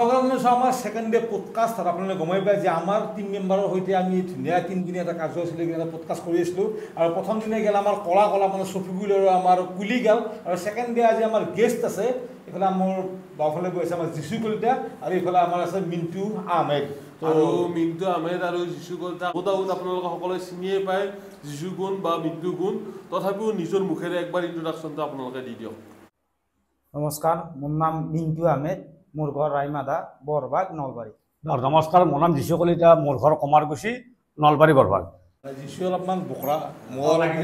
আমাৰ second day podcast R আপনাৰা গমাই পায় যে আমাৰ টিম মেম্বাৰেৰ সৈতে আমি ধুনীয়া 3 দিনীয়া এটা কাৰ্যসূচী এটা পডকাস্ট কৰি আছিলোঁ আৰু প্ৰথম দিনে গেল আমাৰ কলা মানে শফিকুল আৰু আমাৰ কুলি গেল আৰু সেকেন্ড ডে আজি আমাৰ গেষ্ট আছে এফালে মোৰ বাওঁফালে বহি আছে আমাৰ জিচু কলিতা আৰু এইফালে আমাৰ আছে মিণ্টু আহমেদ আৰু মিণ্টু আহমেদ আৰু জিচু কলিতা বহুত আপোনালোকে সকলোৱে চিনিয়ে পায় জিচু গুণ বা মিণ্টু গুণ তথাপিও নিজৰ মুখেৰে একবাৰ ইন্ট্ৰডাকশ্যনটো আপোনালোকে দি দিয়ক। নমস্কাৰ, মোৰ নাম মিণ্টু আহমেদ, মোৰ ঘৰ ৰাইমাদা, বৰভাগ, নলবাৰী। নমস্কাৰ, মোৰ নাম জিচু কলিতা, মোৰ ঘৰ কমাৰকুছি, নলবাৰী, বৰভাগ। জিচু অলপমান বকৰা লাগি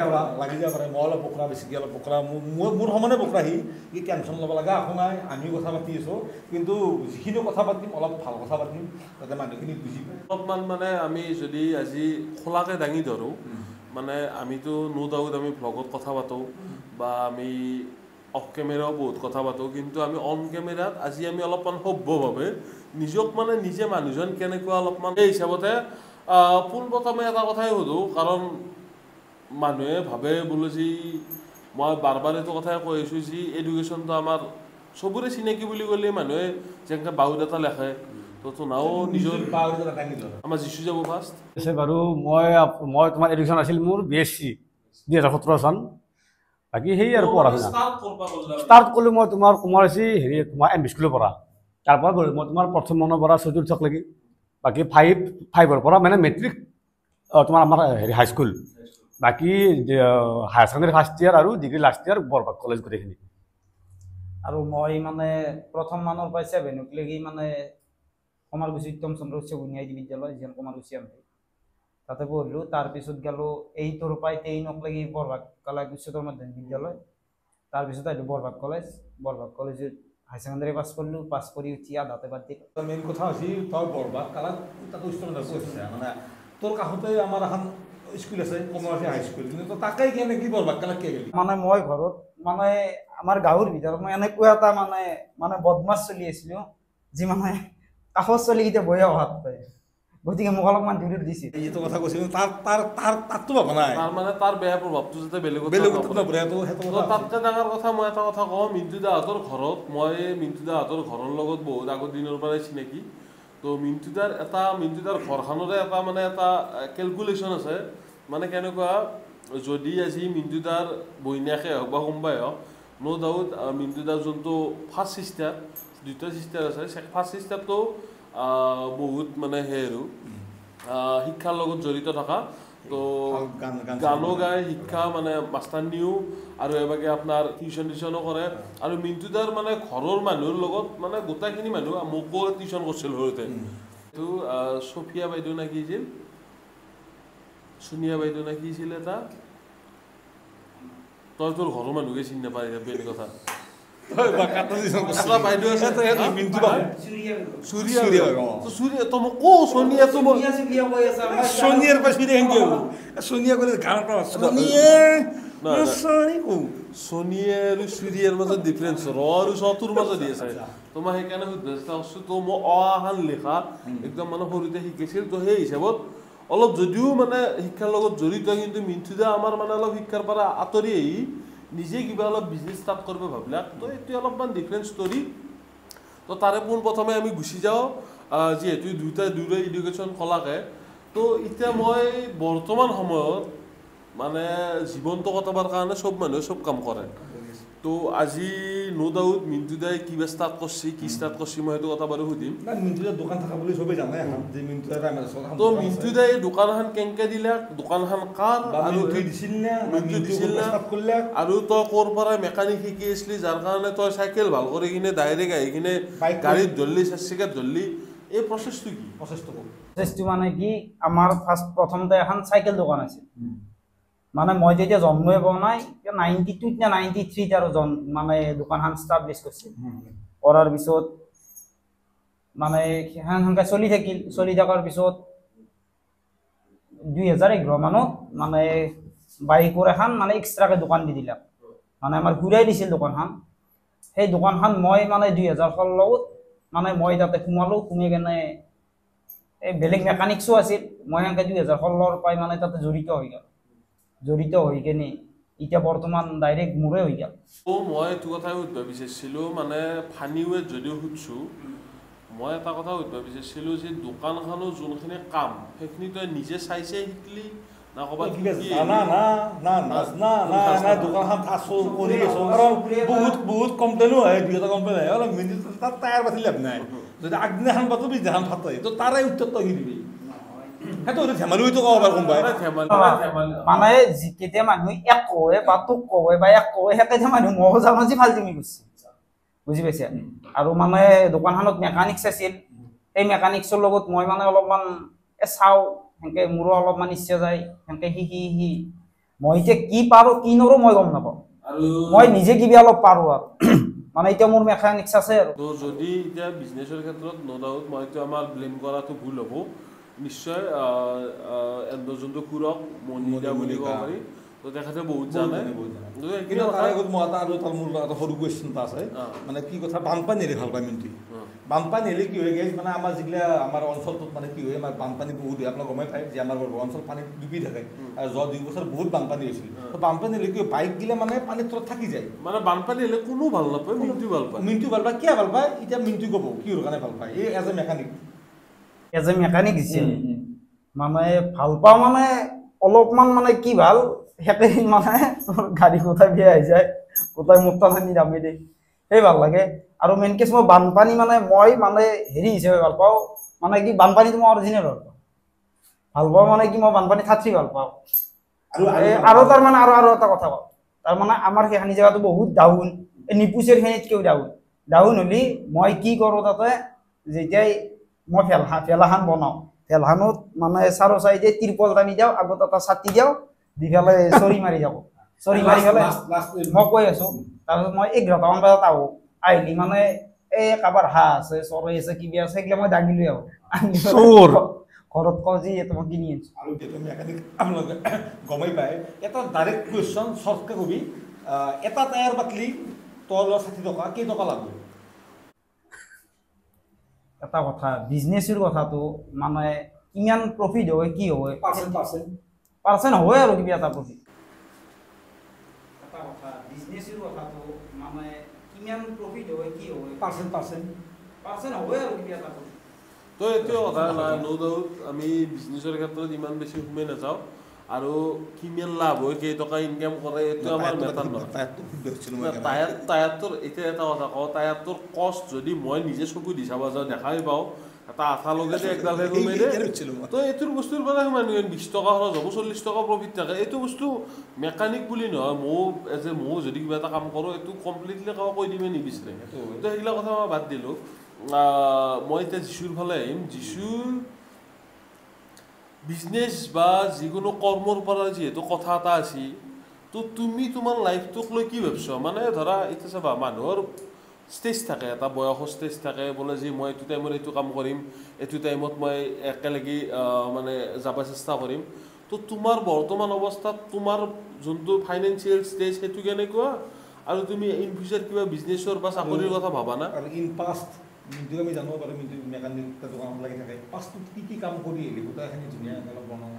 যাব পাৰে মই অলপ বকৰা বেছিকৈ অলপ বকৰা মোৰ সমানে বকৰা সি টেনশ্যন ল'ব লগা একো নাই আমিও কথা পাতি আছোঁ কিন্তু যিখিনি কথা পাতিম অলপ ভাল কথা পাতিম যাতে মানুহখিনি বুজি পায় অলপমান মানে আমি যদি আজি খোলাকৈ দাঙি ধৰোঁ মানে আমিতো নো ডাউট আমি ভ্লগত কথা পাতোঁ বা আমি অফ কেমেৰাও বহুত কথা পাতোঁ কিন্তু আমি অন কেমেৰাত আজি আমি অলপমান সভ্যভাৱে নিজক মানে নিজে মানুহজন কেনেকুৱা অলপমান সেই হিচাপতে পোনপ্ৰথমে এটা কথাই সোধোঁ কাৰণ মানুহে ভাবে বোলো যি মই বাৰ বাৰ এইটো কথাই কৈ আছোঁ যি এডুকেশ্যনটো আমাৰ চবৰে চিনাকি বুলি ক'লে মানুহে যেনেকৈ বায়'ডাটা লেখে তো নাও নিজৰ আমাৰ জিচু যাব ফাৰ্ষ্ট আছে বাৰু মই তোমাৰ এডুকেশ্যন আছিল মোৰ BSc 2017 চন বাকী সেই আৰু পঢ়া শুনা ষ্টাৰ্ট কৰিলোঁ মই তোমাৰ কমাৰচি তোমাৰ MV স্কুলৰ পৰা তাৰপৰা গ'লোঁ মই তোমাৰ প্ৰথম মানৰ পৰা চতুৰ্থলৈকে বাকী ফাইভৰ পৰা মানে মেট্ৰিক তোমাৰ আমাৰ হাইস্কুল বাকী হায়াৰ ছেকেণ্ডেৰী ফাৰ্ষ্ট ইয়াৰ আৰু ডিগ্ৰী লাষ্ট ইয়াৰ বৰভাগ কলেজ গোটেইখিনি আৰু মই মানে প্ৰথম মানৰ পৰা 7লৈকে মানে কমাৰকুছি উত্তম চন্দ্ৰ উচ্চ বুনিয়াদী বিদ্যালয় যিখন কমাৰকুছি আমি তাতে পঢ়িলোঁ তাৰপিছত গ'লোঁ 8ৰ পৰা 10লৈকে বৰভাগ কলা উচ্চতৰ মাধ্যমিক বিদ্যালয় তাৰপিছত আহিলোঁ বৰভাগ কলেজত হায়াৰ ছেকেণ্ডেৰী পাছ কৰি উঠি আধাতে বাদ দিলোঁ মেইন কথা হৈছে তই বৰভাগ কালাত তাতে উচ্চ মাধ্যমিক মানে তোৰ কাষতে আমাৰ এখন স্কুল আছে কমাৰচি হাইস্কুল কিন্তু তাকে কেনেকৈ বৰভাগ কালাত কিয় গ'লি মানে মই ঘৰত মানে আমাৰ গাঁৱৰ ভিতৰত মই এনেকুৱা এটা মানে বদমাছ চলি আছিলোঁ যি মানে কাষৰ চলিকেইটা বহি অহাত পায় গতিকে মোক অলপমান দূৰত দিছিল এইটো কথা কৈছিলোঁ তাততো ভাবা নাই মানে তাৰ বেয়া প্ৰভাৱটো যাতে বেলেগত তাতকৈ ডাঙৰ কথা মই এটা কথা কওঁ মিণ্টু দাহঁতৰ ঘৰত মই মিণ্টু দাহঁতৰ ঘৰৰ লগত বহুত আগৰ দিনৰ পৰাই চিনাকি তো মিণ্টু দাৰ ঘৰখনৰে এটা মানে এটা কেলকুলেশ্যন আছে মানে কেনেকুৱা যদি আজি মিণ্টু দাৰ বইনীয়াকে হওক বা কোনোবাই হওক নো ডাউট মিণ্টু দাৰ যোনটো ফাৰ্ষ্ট ছিষ্টাৰ দুটা ছিষ্টাৰ আছে ফাৰ্ষ্ট ছিষ্টাৰটো বহুত মানে সেই আৰু শিক্ষাৰ লগত জড়িত থকা তো গানো গায় শিক্ষা মানে মাষ্টাৰনিও আৰু এবাগে আপোনাৰ টিউশ্যনো কৰে আৰু মিণ্টু দাৰ মানে ঘৰৰ মানুহৰ লগত মানে গোটেইখিনি মানুহ মোকো টিউশ্যন কৰিছিল সৰুতে তো ছফিয়া বাইদেউ নে কি আছিল সোনিয়া বাইদেউ নে কি আছিল এটা তই তোৰ ঘৰৰ মানুহকে চিনি নাপায় বেলেগ কথা বাইদেউ আছে সোনিয়া ক'লে সোনিয়ে আৰু চুৰিয়াৰ মাজত ডিফাৰেঞ্চ ৰ আৰু চটোৰ মাজত দি আছে তো মই সেইকাৰণে সুধিছোঁ তো মই অহান লিখা একদম মানে সৰুতে শিকিছিল তো সেই হিচাপত অলপ যদিও মানে শিক্ষাৰ লগত জড়িত কিন্তু মিণ্টু দা আমাৰ মানে অলপ শিক্ষাৰ পৰা আঁতৰি আহি নিজে কিবা অলপ বিজনেছ ষ্টাৰ্ট কৰিব ভাবিলাক তো এইটো অলপমান ডিফাৰেণ্ট ষ্টৰী তো তাৰে পোনপ্ৰথমে আমি গুচি যাওঁ যিহেতু দুয়োটাই এডুকেশ্যন কলাকে তো এতিয়া মই বৰ্তমান সময়ত মানে জীৱনটো কটাবৰ কাৰণে চব মানুহে চব কাম কৰে তো আজি নো ডাউট মিণ্টু দাই কিবা ষ্টাৰ্ট কৰিছে মই সেইটো কথা বাৰু সুধিম মিণ্টু দাৰ দোকান থকা বুলি চবেই জানে যে মিণ্টু দাই তো মিণ্টু দাই দোকানখন কেনেকৈ দিলে দোকানখন কাৰ আৰু দিছিল নে আৰু তই ক'ৰ পৰা মেকানিক শিকি আছিলি যাৰ কাৰণে তই চাইকেল ভাল কৰি কিনে ডাইৰেক্ট আহি কিনে গাড়ীত ধৰলি চাৰিচকীয়াত ধৰলি এই প্ৰচেছটো কি প্ৰচেছটো মানে কি আমাৰ প্ৰথমতে এখন চাইকেল দোকান আছিল মানে মই যেতিয়া জন্মই পোৱা নাই 92 নে 93 আৰু মানে দোকানখন ষ্টাব্লিছ কৰিছিল কৰাৰ পিছত মানে সেনেকৈ চলি থকাৰ পিছত 2011 মানত মানে বাইকৰ এখন মানে এক্সট্ৰাকৈ দোকান দি দিলাক মানে আমাৰ ঘূৰাই দিছিল দোকানখন সেই দোকানখন মই মানে 2016 মানে মই তাতে সোমাই কেনে এই বেলেগ মেকানিক্সো আছিল মই সেনেকৈ 2016 পৰাই মানে তাতে জড়িত হৈ কেনে এতিয়া বৰ্তমান ডাইৰেক্ট মোৰে হৈ গ'ল মই এইটো কথাই সুধিব বিচাৰিছিলোঁ মানে ফানি ৱেত যদিও সুধিছোঁ মই এটা কথা সুধিব বিচাৰিছিলোঁ যে দোকানখনৰ যোনখিনি কাম সেইখিনি তই নিজে চাইছে শিকলি না ক'ৰবাত দোকানখন আছো কৰি আছো কাৰণ বহুত কমপ্লেইনো হয় 2 কমপ্লেইন হয় অলপ মিনিট তাত টায়াৰ পাতি লাভ নাই যদি আগদিনাখন পাতো পিছদিনাখন ফাটে তো তাৰে উত্তৰ তই কি দিবি সেইটো ধেমালিটো ক'ব পাৰ কোনোবাই মানে কেতিয়া মানুহ এক কয় বা তোক কয় বা এক কয় সেইকেইটা মানুহ মহ জানো যি ফাল্টিমি গৈছে বুজি পাইছে আৰু মানে দোকানখনত মেকানিক্স আছিল সেই মেকানিক্সৰ লগত মই মানে অলপমান চাওঁ সেনেকৈ মোৰো অলপমান ইচ্ছা যায় সেনেকৈ শিকি মই এতিয়া কি পাৰোঁ কি নৰো মই গম নাপাওঁ মই নিজে কিবা অলপ পাৰোঁ আৰু মানে এতিয়া মোৰ মেকানিক্স আছে আৰু তো যদি এতিয়া বিজনেছৰ ক্ষেত্ৰত ন ডাউট মই এতিয়া আমাৰ ব্লেম কৰাটো ভুল হ'ব নিশ্চয় যোনটো খুৰক মনিয়া বুলি ক'ব পাৰি তো তেখেতে বহুত জানে কিন্তু তাৰ আগত মই আৰু এটা মোৰ এটা সৰু কুৱেশ্যন এটা আছে মানে কি কথা বানপানী হেৰি ভাল পায় মিণ্টি বানপানী হেৰি কি হয় গেছ মানে আমাৰ যিগিলা আমাৰ অঞ্চলটোত মানে কি হয় আমাৰ বানপানী বহুত হয় আপোনাক গমেই পায় যে আমাৰ অঞ্চল পানীত ডুবি থাকে আৰু যোৱা 2 বছৰ বহুত বানপানী হৈছিল তো বানপানী হেৰি কি বাইক গিলা মানে পানীৰ তলত থাকি যায় মানে বানপানী হ'লে কোনো ভাল নাপায় মিণ্টু ভাল পায় কিয় ভাল পায় এতিয়া মিণ্টু ক'ব কিহৰ কাৰণে ভাল পায় এই এজ এ মেকানিক দিছিল মানে ভাল পাওঁ মানে অলপমান মানে কি ভাল সেইকেইদিন মানে গাড়ী কোথায় বেয়া হৈ যায় কোথায় মোটা পানী দামি দিয়ে সেই ভাল লাগে আৰু মেইন কেছ মই বানপানী মানে মই মানে হেৰি হিচাপে ভাল পাওঁ মানে কি বানপানীটো মই অৰিজিনেল ভাল পাওঁ মানে কি মই বানপানী খাত্ৰী ভাল পাওঁ আৰু তাৰমানে আৰু এটা কথা কওঁ তাৰমানে আমাৰ সেইখিনি জেগাটো বহুত ডাউন নিপুচেৰ খিনিতকৈও ডাউন হ'লে মই কি কৰোঁ তাতে যেতিয়াই মই ফেলাখান বনাওঁ ফেলাখানত মানে চাৰো চাইডে তিৰপল টানি দিওঁ আগত এটা ছাতি দিওঁ দি পেলাই চৰি মাৰি যাব চৰি মাৰি পেলাই মই কৈ আছোঁ তাৰপিছত মই 11টামান বজাত আহোঁ আহিলি মানে এই কাৰোবাৰ হাঁহ আছে চৰাই আছে কিবা আছে সেইগিলা মই দাঙি লৈ আহোঁ ঘৰত কওঁ যি মই কিনি আনিছোঁ আৰু মেকানিক আপোনালোকে গমেই পায় এটা ডাইৰেক্ট কুৱেশ্যন চৰ্টকৈ কবি এটা টায়াৰ পাতলি তোৰ 60 টকা কেইটকা লাগব এটা কথা বিজনেছৰ কথাটো মানে কিমান প্ৰফিট হয় কি হয় পাৰ্চেণ্ট হয় আৰু কিবা এটা প্ৰফিট এটা কথা বিজনেছৰ কথাটো মানে কিমান প্ৰফিট হয় কি হয় পাৰ্চেণ্ট হয় আৰু কিবা এটা প্ৰফিট তো এইটো কথা নাই ন ডাউট আমি বিজনেছৰ ক্ষেত্ৰত ইমান বেছি সোমাই নাযাওঁ আৰু কিমান লাভ হয় কেইটকা ইনকাম কৰে এইটো আমাৰ মেটাৰ নহয় টায়াৰটোৰ এতিয়া এটা কথা কওঁ টায়াৰটোৰ কষ্ট যদি মই নিজে চকু দি চাব যাওঁ দেখাই পাওঁ এটা আঠা লগাই একডালহে সোমাই দিয়ে তো এইটোৰ বস্তুৰ পৰা মানুহ 20 টকা খৰচ হ'ব 40 টকা প্ৰফিট থাকে এইটো বস্তু মেকানিক বুলি নহয় ময়ো যদি কিবা এটা কাম কৰোঁ এইটো কমপ্লিটলি কাকো কৈ দিবই নিবিচাৰে তো সেইগিলা কথা মই বাদ দিলোঁ মই এতিয়া যিচুৰ ফালে আহিম যিচুৰ বিজনেছ বা যিকোনো কৰ্মৰ পৰা যিহেতু কথা এটা আছে তো তুমি তোমাৰ লাইফটোক লৈ কি ভাবিছা মানে ধৰা এতিয়া চাবা মানুহৰ ষ্টেজ থাকে এটা বয়সৰ ষ্টেজ থাকে বোলে যে মই এইটো টাইমত এইটো কাম কৰিম এইটো টাইমত মই একেলগে মানে যাব চেষ্টা কৰিম তো তোমাৰ বৰ্তমান অৱস্থাত তোমাৰ যোনটো ফাইনেন্সিয়েল ষ্টেজ সেইটো কেনেকুৱা আৰু তুমি ইন ফিউচাৰ কিবা বিজনেছৰ বা চাকৰিৰ কথা ভাবা না আৰু ইন পাষ্ট মিণ্টু আমি জানিব পাৰোঁ মিণ্টু মেকানিক দোকানত লাগি থাকে পাষ্টত কি কাম কৰি আহিলি গোটেইখিনি ধুনীয়াকৈ অলপ বনাওঁ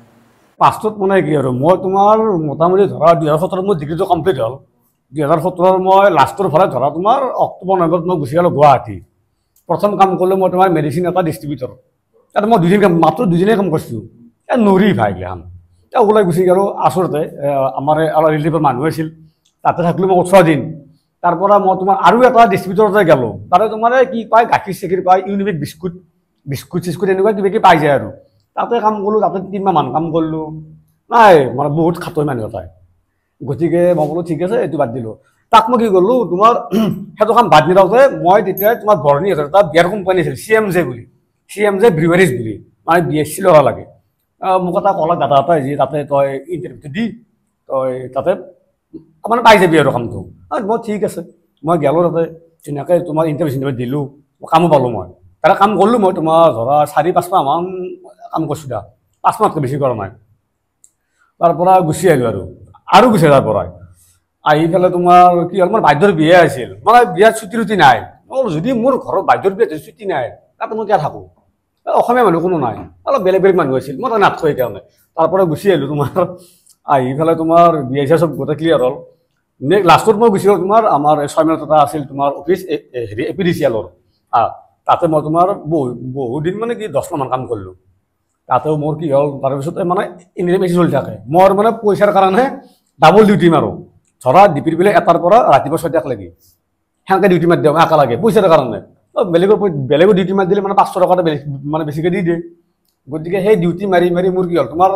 পাষ্টত মানে কি আৰু মই তোমাৰ মোটামুটি ধৰা 2017 মোৰ ডিগ্ৰীটো কমপ্লিট হ'ল 2017 মই লাষ্টৰ ফালে ধৰা তোমাৰ অক্টোবৰ নৱেম্বৰত মই গুচি গ'লোঁ গুৱাহাটী প্ৰথম কাম কৰিলোঁ মই তোমাৰ মেডিচিন এটা ডিষ্ট্ৰিবিউটৰ তাতে মই মাত্ৰ 2 দিনেই কাম কৰিছোঁ নৰি ভাইগিলাখান ওলাই গুচি গ'লোঁ আচলতে আমাৰ ৰিলেটিভৰ মানুহ আছিল তাতে থাকিলোঁ মই 18 দিন তাৰপৰা মই তোমাৰ আৰু এটা ডিষ্ট্ৰিবিউটৰতে গ'লোঁ তাতে তোমাৰ কি পায় গাখীৰ চাখীৰ পায় ইউনিবিক বিস্কুট চিস্কুট এনেকুৱা কিবা কিবি পাই যায় আৰু তাতে কাম কৰিলোঁ তাতে 3 মাহ মান কাম কৰিলোঁ নাই মানে বহুত খাটৈ মানুহ এটাই গতিকে মই বোলো ঠিক আছে এইটো বাদ দিলোঁ তাক মই কি কৰিলোঁ তোমাৰ সেইটো কাম বাদ নিদিওঁতে মই তেতিয়া তোমাৰ বৰ্ণি আছে এটা বিয়াৰ কোম্পানী আছিল CMJ ব্ৰিৱাৰিজ বুলি মানে BSc ল'ব লাগে মোক এটা ক'লে দাদা এটাই যি তাতে তই ইণ্টাৰভিউটো দি তই তাতে মানে পাই যাবি আৰু কামটো মই ঠিক আছে মই গ'লোঁ তাতে ধুনীয়াকৈ তোমাৰ ইণ্টাৰভিউ দিলোঁ কামো পালোঁ মই তাতে কাম কৰিলোঁ মই তোমাৰ ধৰা 4-5 মাহমান কাম কৰিছোঁ দা 5 মাহতকৈ বেছি কৰা নাই তাৰপৰা গুচি আহিলোঁ আৰু গুচি তাৰ পৰাই আহি পেলাই তোমাৰ কি হ'ল মোৰ বাইদেউৰ বিয়া আছিল মানে বিয়াত ছুটি নাই যদি মোৰ ঘৰত বাইদেউৰ বিয়াত ছুটি নাই তাতে মই কিয় থাকোঁ অসমীয়া মানুহ কোনো নাই অলপ বেলেগ মানুহ আছিল মই তাত নাথাকোঁ সেইকাৰণে তাৰপৰা গুচি আহিলোঁ তোমাৰ আহি পেলাই তোমাৰ বিয়া চিয়া চব গোটেই ক্লিয়াৰ হ'ল লাষ্টত মই গুচি গ'লোঁ তোমাৰ আমাৰ 6 মাইলত এটা আছিল তোমাৰ অফিচ হেৰি APDCL তাতে মই তোমাৰ বহুদিন মানে কি 10 মাহমান কাম কৰিলোঁ তাতেও মোৰ কি হ'ল তাৰপিছত মানে এনে বেছি চলি থাকে মোৰ মানে পইচাৰ কাৰণে ডাবল ডিউটি মাৰোঁ ধৰা ডিপিৰ বিলাক 1টাৰ পৰা ৰাতিপুৱা 6টাক লাগি সেনেকৈ ডিউটি মাৰি দিওঁ একা লাগে পইচাৰ কাৰণে বেলেগৰ ডিউটি মাৰি দিলে মানে 500 টকা মানে বেছিকৈ দি দিয়ে গতিকে সেই ডিউটি মাৰি মাৰি মোৰ কি হ'ল তোমাৰ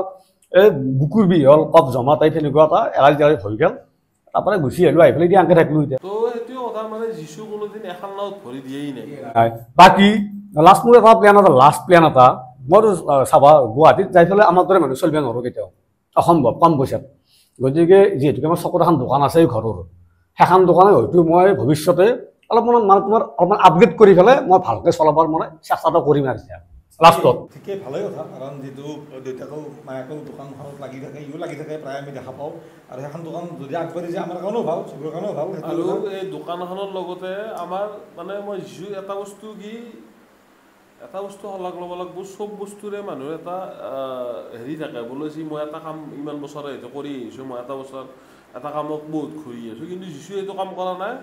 এই বুকুৰ বিষ হ'ল কফ জমা টাইপ এনেকুৱা এটা এলাৰ্জি হৈ গ'ল তাৰপৰা গুচি আহিলোঁ আহি পেলাই এতিয়া আনকৈ থাকিলোঁ এতিয়া তো সেইটোৱে কথা মানে যিছু কোনোদিন এখন নাৱত ভৰি দিয়েই নাই বাকী লাষ্ট মোৰ এটা প্লেন এটা মইতো চাবা গুৱাহাটীত যাই পেলাই আমাৰ দৰে মানুহ চলিব নোৱাৰোঁ কেতিয়াও অসম্ভৱ কম পইচাত গতিকে যিহেতুকে আমাৰ চকুত এখন দোকান আছে ঘৰৰ সেইখন দোকানে হয়তো মই ভৱিষ্যতে অলপমান মানে তোমাৰ অলপমান আপগ্ৰেড কৰি পেলাই মই ভালকৈ চলাবৰ মানে চেষ্টাটো কৰিম আৰু লাষ্টত ঠিকেই ভালেই কথা কাৰণ যিটো দেউতাকেও মায়েকেও দোকানখনত লাগি থাকে ইও লাগি থাকে প্ৰায় আমি দেখা পাওঁ আৰু সেইখন দোকান যদি আগবাঢ়ি যায় আমাৰ কাৰণেও ভাল চবৰ কাৰণেও ভাল আৰু এই দোকানখনৰ লগতে আমাৰ মানে মই যিছু এটা বস্তু শলাগ ল'ব লাগিব চব বস্তুৰে মানুহৰ এটা হেৰি থাকে বোলে যি মই এটা কাম ইমান বছৰ কৰি আহিছোঁ মই এটা কামক বহুত ঘূৰি আছোঁ কিন্তু যিছু এইটো কাম কৰা নাই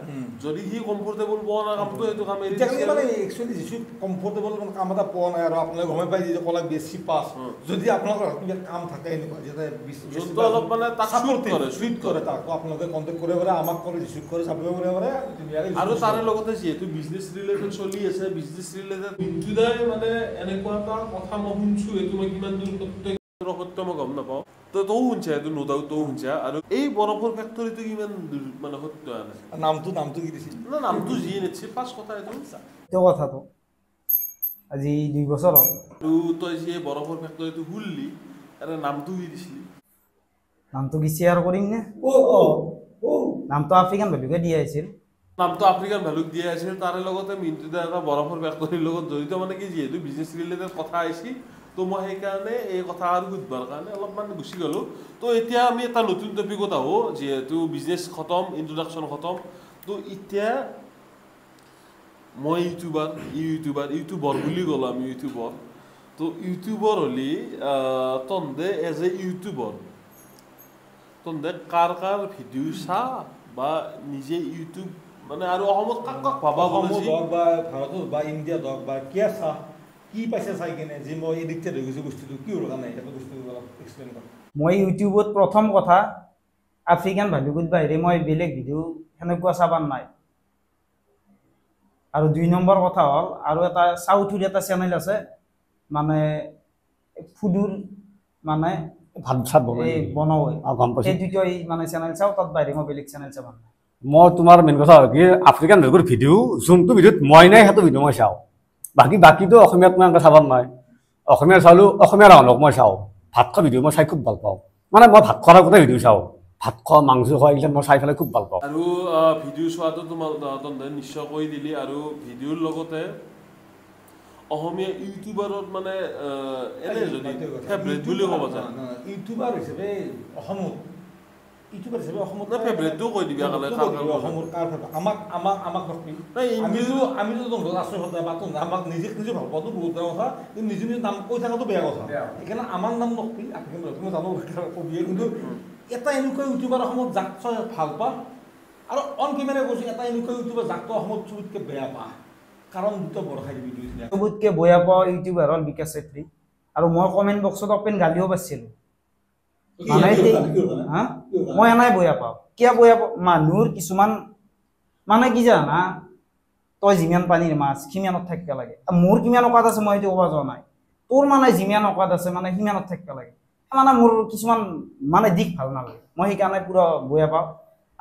যদি সি কমফৰ্টেবল পোৱা নাই কামটো সেইটো কাম এৰি দিছে মানে একচুৱেলি যিছু কমফৰ্টেবল কাম এটা পোৱা নাই আৰু আপোনালোকে গমে পাই যে ক'লে বেছি পাছ যদি আপোনালোকৰ কিবা কাম থাকে এনেকুৱা যোনটো অলপ মানে তাক চুইট কৰে তাক আপোনালোকে কণ্টেক্ট কৰিব পাৰে আমাক কৰে ৰিচিভ কৰে চাব পাৰে আৰু তাৰে লগতে যিহেতু বিজনেছ ৰিলেটেড চলি আছে বিজনেছ ৰিলেটেড মিন্টুদাই মানে এনেকুৱা এটা কথা মই শুনিছোঁ এইটো মই কিমান দূৰ সত্য মই গম নাপাওঁ তও শুনছা এইটো নো ডাউট তও শুনছা আৰু এই বৰফৰ ফেক্টৰীটো কিমান মানে সত্য নামটো কি দিছিল নামটো যিয়ে নিছে পাঁচ কথা এইটো কথাটো আজি 2 বছৰ হ'ল আৰু তই যে বৰফৰ ফেক্টৰীটো খুললি আৰু নামটো কি দিছিলি নামটো কি শ্বেয়াৰ কৰিম নে নামটো আফ্ৰিকান ভেলুকে দিয়া আছিল নামটো আফ্ৰিকান ভেলুক দিয়া আছিল তাৰে লগতে মিন্টুদা এটা বৰফৰ ফেক্টৰীৰ লগত জড়িত মানে কি যিহেতু বিজনেছ ৰিলেটেড কথা আহিছে তো মই সেইকাৰণে এই কথা আৰু সুধিবৰ কাৰণে অলপমান গুচি গ'লোঁ তো এতিয়া আমি এটা নতুন টপিকত আহোঁ যিহেতু বিজনেছ খতম ইন্ট্ৰডাকশ্যন খতম তো এতিয়া মই ইউটিউবাৰ বুলি ক'লোঁ আমি ইউটিউবৰ তো ইউটিউবৰ হ'লে তহঁতে এজ এ ইউটিউবৰ তহঁতে কাৰ ভিডিঅ' চা বা নিজে ইউটিউব মানে আৰু অসমত কাক ভাবা অসমত হওক বা ভাৰতত বা ইণ্ডিয়াত হওক বা কিয় চা কি পাইছে চাই কিনে যে মই এডিক্টেড হৈ গৈছোঁ বস্তুটো কি হ'ল কাৰণে সেইটো বস্তু অলপ এক্সপ্লেইন কৰক মই ইউটিউবত প্ৰথম কথা আফ্ৰিকান ভেলুকুত বাহিৰে মই বেলেগ ভিডিঅ' সেনেকুৱা চাবাৰ নাই আৰু 2 নম্বৰ কথা হ'ল আৰু এটা সাউথৰ এটা চেনেল আছে মানে ফুডৰ মানে ভাত চাত বনাই এই দুটাই মানে চেনেল চাওঁ তাত বাহিৰে মই বেলেগ চেনেল চাবা নাই মই তোমাৰ মেইন কথা হ'ল কি আফ্ৰিকান ভেলুকুৰ ভিডিঅ' যোনটো ভিডিঅ'ত মই নাই সেইটো ভিডিঅ' মই চাওঁ বাকীটো অসমীয়াত মই এনেকৈ চাবাৰ নাই অসমীয়া চালোঁ অসমীয়া ৰান্ধক মই চাওঁ ভাত খোৱা ভিডিঅ' মই চাই খুব ভাল পাওঁ মানে মই ভাত খোৱাৰ আগতে ভিডিঅ' চাওঁ ভাত খোৱা মাংস খোৱা এইবিলাক মই চাই পেলাই খুব ভাল পাওঁ আৰু ভিডিঅ' চোৱাটো তোমাৰ তহঁতে নিশ্চয় কৈ দিলি আৰু ভিডিঅ'ৰ লগতে অসমীয়া ইউটিউবাৰত মানে এনে যদি ফেভৰেট বুলি ক'ব যায় ইউটিউবাৰ হিচাপে অসমত ফেভৰেটটো কৈ দিবি আমিতো আমাক নিজে ভাল পোৱাটো বহুত ডাঙৰ কথা কিন্তু নিজে নাম কৈ থকাটো বেয়া কথা সেইকাৰণে আমাৰ নাম নকবি তুমি জানো কবিয়ে কিন্তু এটা এনেকুৱা ইউটিউবাৰ অসমত যাক তই ভাল পা আৰু অন কেমেৰা কৈছোঁ এটা এনেকুৱা ইউটিউবাৰ যাক তই অসমত চবতকৈ বেয়া পা কাৰণ দুটা বৰষাই দিবি চবতকৈ বেয়া পোৱা ইউটিউবাৰ হ'ল বিকাশ চেত্ৰী আৰু মই কমেণ্ট বক্সত অপেন গালিও পাইছিলোঁ মই এনাই বেয়া পাওঁ কিয় বেয়া পাওঁ মানুহৰ কিছুমান মানে কি জানা তই যিমান পানীৰ মাছ সিমানত থাকিব লাগে মোৰ কিমান অকাত আছে মই সেইটো ক'ব যোৱা নাই তোৰ মানে যিমান অকাত আছে মানে সিমানত থাকিব লাগে মানে মোৰ কিছুমান মানে দিশ ভাল নালাগে মই সেইকাৰণে পুৰা বেয়া পাওঁ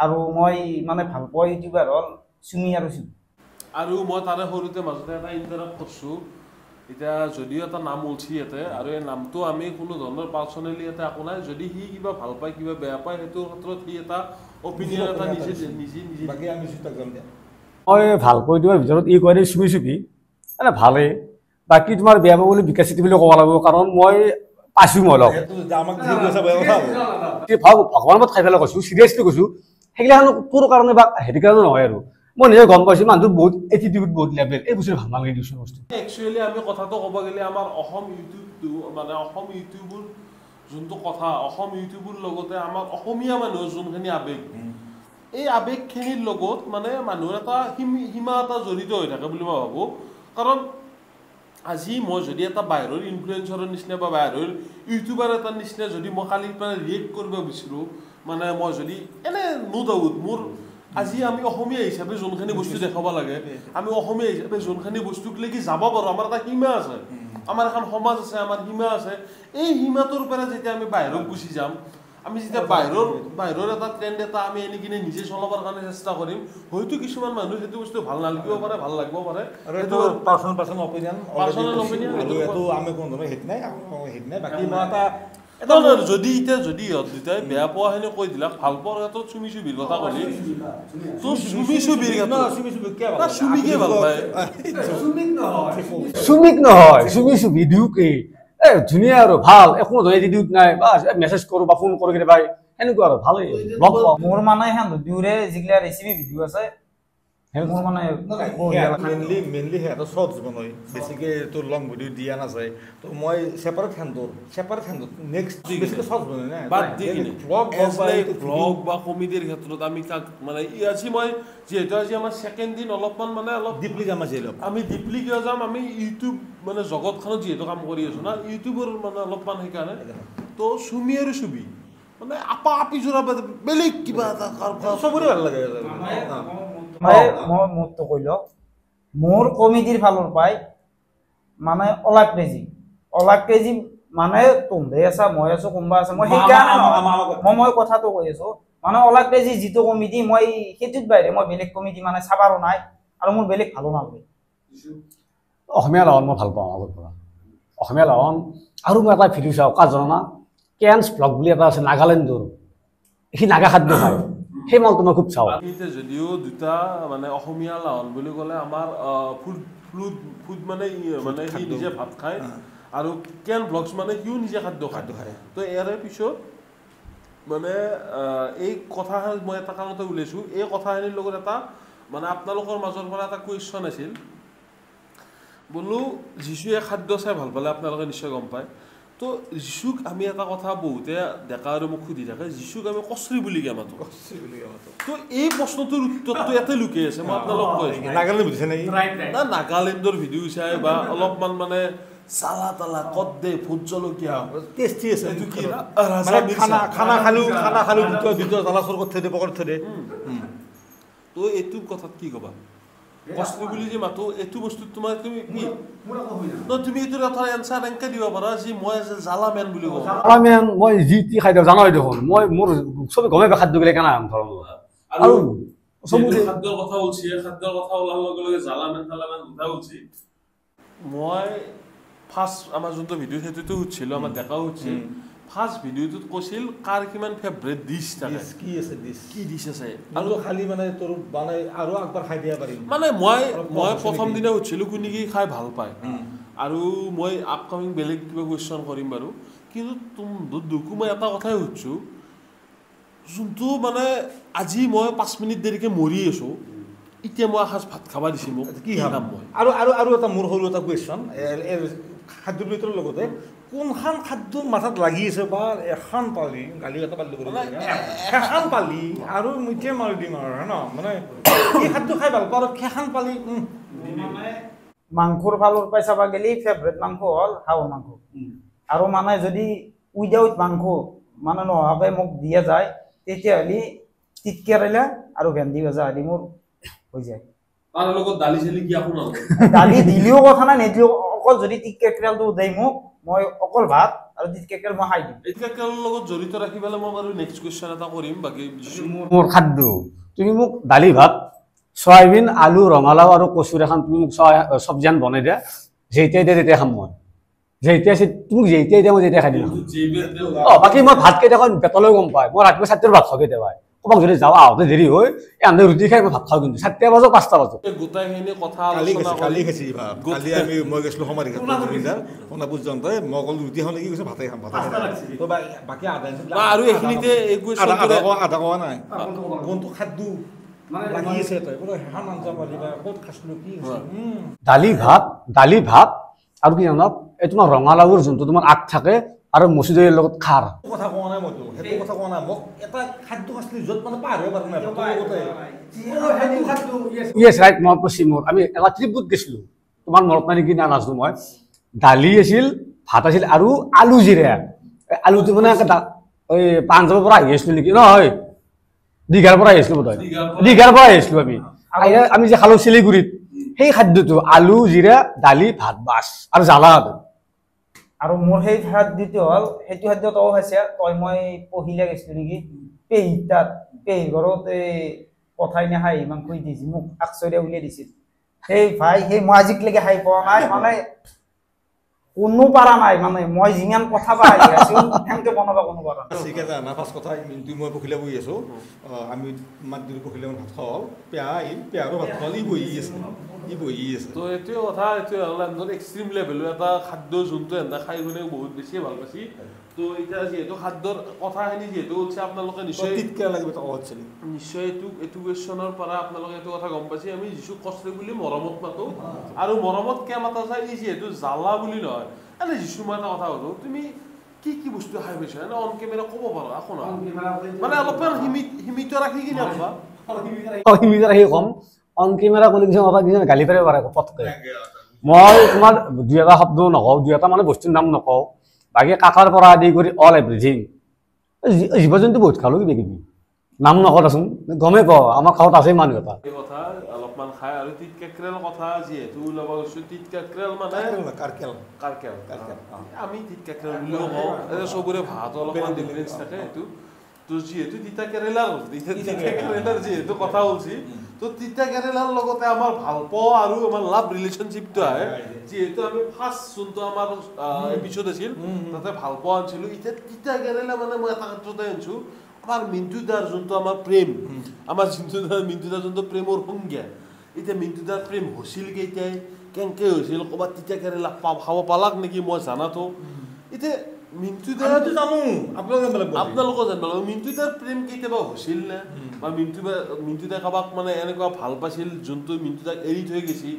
আৰু মই মানে ভাল পোৱা ইউটিউবাৰ হ'ল চুমি আৰু মই তাৰে সৰুতে মাজতে এটা ইণ্টাৰাপ্ট কৰিছোঁ এতিয়া যদিও এটা নাম ওলছি ইয়াতে আৰু এই নামটো আমি কোনো ধৰণৰ পাৰ্চনেলি ইয়াতে একো নাই যদি সি কিবা ভাল পায় কিবা বেয়া পায় সেইটোৰ ক্ষেত্ৰত সি এটা অপিনিয়ন এটা নিজে বাকী আমি মই ভাল কৈ দিয়াৰ ভিতৰত ই কয় চুপি এনে ভালেই বাকী তোমাৰ বেয়া পাব বুলি বিকাশ চেত্ৰী বুলি ক'ব লাগিব কাৰণ মই পাইছোঁ মই লগ ভগৱানৰ মত খাই পেলাই কৈছোঁ চিৰিয়াছলি কৈছোঁ সেইগিলাখান তোৰ কাৰণে বা হেৰি কাৰণে নহয় আৰু মই নিজে গম পাইছোঁ মানুহটো বহুত এটিটিউড বহুত লেভেল এই বস্তু ভাল নালাগে দিছোঁ বস্তু একচুৱেলি আমি কথাটো ক'ব গ'লে আমাৰ অসম ইউটিউবটো মানে অসম ইউটিউবৰ যোনটো কথা অসম ইউটিউবৰ লগতে আমাৰ অসমীয়া মানুহৰ যোনখিনি আৱেগ এই আৱেগখিনিৰ লগত মানে মানুহৰ এটা সীমা এটা জড়িত হৈ থাকে বুলি মই ভাবোঁ কাৰণ আজি মই যদি এটা বাহিৰৰ ইনফ্লুৱেঞ্চাৰৰ নিচিনা বা বাহিৰৰ ইউটিউবাৰ এটাৰ নিচিনা যদি মই কালি মানে ৰিয়েক্ট কৰিব বিচাৰোঁ মানে মই যদি এনে নো ডাউট মোৰ আজি আমি অসমীয়া হিচাপে যোনখিনি বস্তু দেখাব লাগে আমি অসমীয়া হিচাপে যোনখিনি বস্তুক লৈকে যাব পাৰোঁ আমাৰ এটা সীমা আছে আমাৰ এখন সমাজ আছে আমাৰ সীমা আছে এই সীমাটোৰ পৰা যেতিয়া আমি বাহিৰত গুচি যাম আমি যেতিয়া বাহিৰৰ এটা ট্ৰেণ্ড এটা আমি এনে কিনে নিজে চলাবৰ কাৰণে চেষ্টা কৰিম হয়তো কিছুমান মানুহ সেইটো বস্তু ভাল নালাগিব পাৰে ভাল লাগিব পাৰে আৰু এইটো পাৰ্চনেল অপিনিয়ন আৰু এইটো আমি কোনো ধৰণৰ হেৰি নাই বাকী মই এটা যদি এতিয়া যদি দুটাই বেয়া পোৱাখিনি কৈ দিলাক ভাল পোৱাৰ ক্ষেত্ৰত চুমি চুবিৰ কথা ক'লি তো চুমি চুবিৰ চুমিকে ভাল পায় চুমিক নহয় চুমি চুবি দিওকে ধুনীয়া আৰু ভাল একো ধৰি দিউক নাই বা মেছেজ কৰোঁ বা ফোন কৰি কেতিয়াবা সেনেকুৱা আৰু ভালেই মোৰ মানে হেন দুৰে যিগিলা ৰেচিপি ভিডিঅ' আছে মোৰ মানে মেইনলি সিহঁতৰ শ্বৰ্টছ বনাই বেছিকৈ এইটো লং ভিডিঅ' দিয়া নাযায় তো মই ছেপাৰেট হেণ্ডৰ নেক্সট বেছিকৈ শ্বৰ্টছ বনাই নাই বাট ব্লগ বা কমেডিৰ ক্ষেত্ৰত আমি কাক মানে আজি মই যিহেতু আজি আমাৰ ছেকেণ্ড দিন অলপমান মানে অলপ ডিপলি যাম আজি আমি ডিপলি কিয় যাম আমি ইউটিউব মানে জগতখনত যিহেতু কাম কৰি আছোঁ না ইউটিউবৰ মানে অলপমান সেইকাৰণে তো চুমি আৰু চুবি মানে আপা আপি যোৰা বেলেগ কিবা এটা চবৰে ভাল লাগে মই মোৰটো কৈ লওক মোৰ কমিটিৰ ফালৰ পৰাই মানে অলা ক্ৰেজি মানে তুমে আছা মই আছো কোনোবা আছে মই সেইকাৰণে মই কথাটো কৈ আছো মানে অলা ক্ৰেজি যিটো কমিটি মই সেইটোত বাহিৰে মই বেলেগ কমিটি মানে চাবাৰো নাই আৰু মোৰ বেলেগ ভালো নালাগে অসমীয়া লাৱণ মই ভাল পাওঁ আগৰ পৰা অসমীয়া লাৱণ আৰু মই এটা ভিডিঅ' চাওঁ কাৰ জানা কেন্স ব্লগ বুলি এটা আছে নাগালেণ্ডৰ সি নাগা খাদ্য খায় সেই মালটো মই খুব চাওঁ যদিও দুটা মানে অসমীয়া লাৱণ বুলি ক'লে আমাৰ ফুড মানে সি নিজে ভাত খায় আৰু কেন ব্লগছ মানে সিও নিজে খাদ্য খায় তো ইয়াৰে পিছত মানে এই কথাখিনি মই এটা কাৰণতে ওলাইছোঁ এই কথাখিনিৰ লগত এটা মানে আপোনালোকৰ মাজৰ পৰা এটা কুৱেশ্যন আছিল বোলো যীশুৱে খাদ্য চাই ভাল পালে আপোনালোকে নিশ্চয় গম পায় তো যীশুক আমি এটা কথা বহুতে ডেকা আৰু মোক সুধি থাকে যীশুক আমি কচৰি বুলি মাতো তো এই প্ৰশ্নটোৰ উত্তৰটো ইয়াতে লুকাই আছে মই আপোনালোকক কৈ আছোঁ নাগালেণ্ড বুজিছে নেকি না নাগালেণ্ডৰ ভিডিঅ' চাই বা অলপমান মানে চালা তালা কত দে ভোট জলকীয়া টেষ্টি আছে এইটো কি খানা খালো দুটা জ্বালা চৰ কৰি থৈ দিয়ে পকৰত থৈ দিয়ে তো এইটো কথাত কি ক'বা কচৰি বুলি যে মাতো এইটো বস্তু তোমাৰ তুমি তুমি এইটোৰ এটা এনচাৰ এনেকৈ দিব পাৰা যে মই জ্বালা মেন বুলি কওঁ জ্বালা মেন মই যি টি খাদ্য জানোই দেখোন মই মোৰ চবে গমে পাই খাদ্যবিলাক কেনে ধৰণৰ আৰু খাদ্যৰ কথা ওলছি খাদ্যৰ কথা ওলাৰ লগে লগে জ্বালা মেন দুটা ওলছি মই ফাৰ্ষ্ট আমাৰ যোনটো ভিডিঅ' সেইটোতো সুধিছিলোঁ আমাৰ ডেকাও সুধিছিল ফাৰ্ষ্ট ভিডিঅ'টোত কৈছিল কাৰ কিমান ফেভৰেট ডিছ থাকে কি ডিছ আছে আৰু খালি মানে তোৰ মানে আৰু একবাৰ খাই দিয়া পাৰিম মানে মই প্ৰথম দিনা সুধিছিলোঁ কোনে কি খাই ভাল পায় আৰু মই আপকামিং বেলেগ কিবা কুৱেশ্যন কৰিম বাৰু কিন্তু দুকো মই এটা কথাই সুধিছোঁ যোনটো মানে আজি মই 5 মিনিট দেৰিকৈ মৰি আছোঁ এতিয়া মই এসাঁজ ভাত খাব দিছে মোক কি খাম মই আৰু এটা মোৰ সৰু এটা কুৱেশ্যন খাদ্যৰ ভিতৰৰ লগতে কোনখন খাদ্য মাথাত লাগি আছে বা এখন পালি গালি এটা পালি এখন পালি আৰু মিঠে মাৰি দিম আৰু ন মানে কি খাদ্য খাই ভাল পাওঁ আৰু সেইখন পালি মাংসৰ ফালৰ পৰাই চাব গেলি ফেভৰেট মাংস হ'ল হাঁহৰ মাংস আৰু মানে যদি উইদাউট মাংস মানে নোহোৱাকৈ মোক দিয়া যায় তেতিয়াহ'লে তিত কেৰেলা আৰু ভেন্দি ভজা আদি মোৰ হৈ যায় তাৰ লগত দালি চালি কি আপোনাৰ দালি দিলেও কথা নাই নিদিলেও অকল যদি তিত কেৰেলাটো দেই মোক মই অকল ভাত আৰু তিত কেৰেলা মই খাই দিম তিত কেৰেলাৰ লগত জড়িত ৰাখি পেলাই মই বাৰু নেক্সট কুৱেশ্যন এটা কৰিম বাকী মোৰ খাদ্য তুমি মোক দালি ভাত সয়াবিন আলু ৰঙালাও আৰু কচুৰ এখন তুমি মোক চব্জি এখন বনাই দিয়া যেতিয়াই দিয়া তেতিয়া খাম মই যেতিয়াই তুমি যেতিয়াই দিয়া মই যেতিয়া খাই দিম বাকী মই ভাত কেইটা পেটলৈ গম পায় মই ৰাতিপুৱা 7টাৰ ভাত খাওঁ কেতিয়াবা ক'ৰবাত যদি যাওঁ আহোঁতে দেৰি হয় এনে ৰুটি খাই মই ভাত খাওঁ কিন্তু 7টা বাজো 5টা বাজো গোটেইখিনি কথা কালি খাইছি কালি আমি মই গৈছিলোঁ সমাধি সোণাপুৰ যাওঁতে মই ক'লো ৰুটি খাওঁ নেকি কৈছে ভাতে খাম বাকী আৰু এইখিনিতে আধা কোৱা নাই কোনটো খাদ্য লাগি আছে তই বোলে সেইখন আঞ্জা পালি বা ক'ত খাইছিলোঁ কি দালি ভাত আৰু কি জানো এই তোমাৰ ৰঙালাওৰ যোনটো তোমাৰ আগ থাকে আৰু মচুৰ দালিৰ লগত খাৰ কথা কোৱা নাই মইতো সেইটো কথা কোৱা নাই মোক এটা খাদ্য খাইছিলোঁ য'ত মানে পাহৰিব পৰা নাই ইয়েছ ৰাইট মই কৈছোঁ মোৰ আমি এটা ট্ৰিপত গৈছিলোঁ তোমাৰ মনত নাই নেকি নাজানো মই দালি আছিল ভাত আছিল আৰু আলু জিৰা আলুটো মানে ওই পাঞ্জাবৰ পৰা আহি আছিলো নেকি নহয় দীঘাৰ পৰা আহিছিলো বোধহয় দীঘাৰ পৰা আহিছিলো আমি যে খালো শিলিগুৰিত সেই খাদ্যটো আলু জিৰা দালি ভাত বাছ আৰু জ্বালা আৰু মোৰ সেই খাদ্যটো হ'ল সেইটো খাদ্য তও খাইছে তই মই পহিলা গৈছিলো নেকি পেহী তাত পেহীৰ ঘৰত এই পঠাই নাখাই মাংস দিছিল মোক আকচৰীয়া উলিয়াই দিছিল সেই ভাই সেই মই আজিলৈকে খাই পোৱা নাই মানে কোনো পাৰা নাই মানে মই যিমান কথা পাই আছো সেনেকে বনাব কোনো পাৰা নাই ঠিক আছে না ফাৰ্ষ্ট কথা মিন্টু মই পখিলা বহি আছো আমি মাত দিলো পখিলা ভাত খাওঁ পেয়া আহিল পেয়াৰো ভাত খাওঁ ই বহি আছে তো এইটোৱে কথা এইটোৱে হ'ল এক্সট্ৰিম লেভেলৰ এটা খাদ্য যোনটো এনে খাই শুনে বহুত বেছি ভাল পাইছি তো এতিয়া যিহেতু খাদ্যৰ কথাখিনি যিহেতু উঠছে আপোনালোকে নিশ্চয় নিশ্চয় এইটো কুৱেশ্যনৰ পৰা আপোনালোকে এইটো কথা গম পাইছে আমি যিছু কষ্ট বুলি মৰমত মাতো আৰু মৰমত কিয় মাতা যায় ই যিহেতু জ্বালা বুলি নহয় এনে যিছু মই এটা কথা সুধো তুমি কি কি বস্তু খাই পাইছা এনে অন কেমেৰা ক'ব পাৰা একো নহয় মানে অলপমান সীমিত ৰাখি কিনে ক'বা সীমিত ৰাখি ক'ম অন কেমেৰা ক'লে কিছুমান গালি পাৰিব পাৰে পটকৈ মই তোমাৰ দুই এটা শব্দ নকওঁ দুই এটা মানে বস্তুৰ নাম নকওঁ বাকী কাকাৰ পৰা আদি কৰি অল এভৰিথিং জীৱ জন্তু বহুত খালো কিবা কিবি নাম নকওঁ দেচোন গমেই পাওঁ আমাৰ ঘৰত আছে মানুহ এটা এই কথা অলপমান খাই আৰু তিত কেকৰেল কথা যিহেতু ওলাব গৈছোঁ তিত কেকৰেল মানে কাৰকেল আমি তিত কেকৰেল বুলিও কওঁ চবৰে ভাত অলপমান ডিফাৰেঞ্চ থাকে এইটো তো যিহেতু তিতা কেৰেলাৰ যিহেতু কথা হৈছে তো তিতা কেৰেলাৰ লগতে আমাৰ ভাল পোৱা আৰু আমাৰ লাভ ৰিলেশ্যনশ্বিপটো আহে যিহেতু আমি ফাৰ্ষ্ট যোনটো আমাৰ এপিছড আছিল তাতে ভাল পোৱা আনিছিলোঁ এতিয়া তিতা কেৰেলা মানে মই এটা ক্ষেত্ৰতে আনিছোঁ আমাৰ মিন্টুদাৰ যোনটো আমাৰ প্ৰেম আমাৰ মিন্টুদাৰ যোনটো প্ৰেমৰ সংজ্ঞা এতিয়া মিন্টুদাৰ প্ৰেম হৈছিল কেইটাই কেনেকৈ হৈছিল ক'ৰবাত তিতা কেৰেলা খাব পালাক নেকি মই জানাতো এতিয়া মিন্টুদাৰ জানো আপোনালোকে জানিব লাগিব মিন্টুদাৰ প্ৰেম কেতিয়াবা হৈছিল নে বা মিন্টুদাই কাৰোবাক মানে এনেকুৱা ভাল পাইছিল যোনটো মিন্টুদাক এৰি থৈ গৈছিল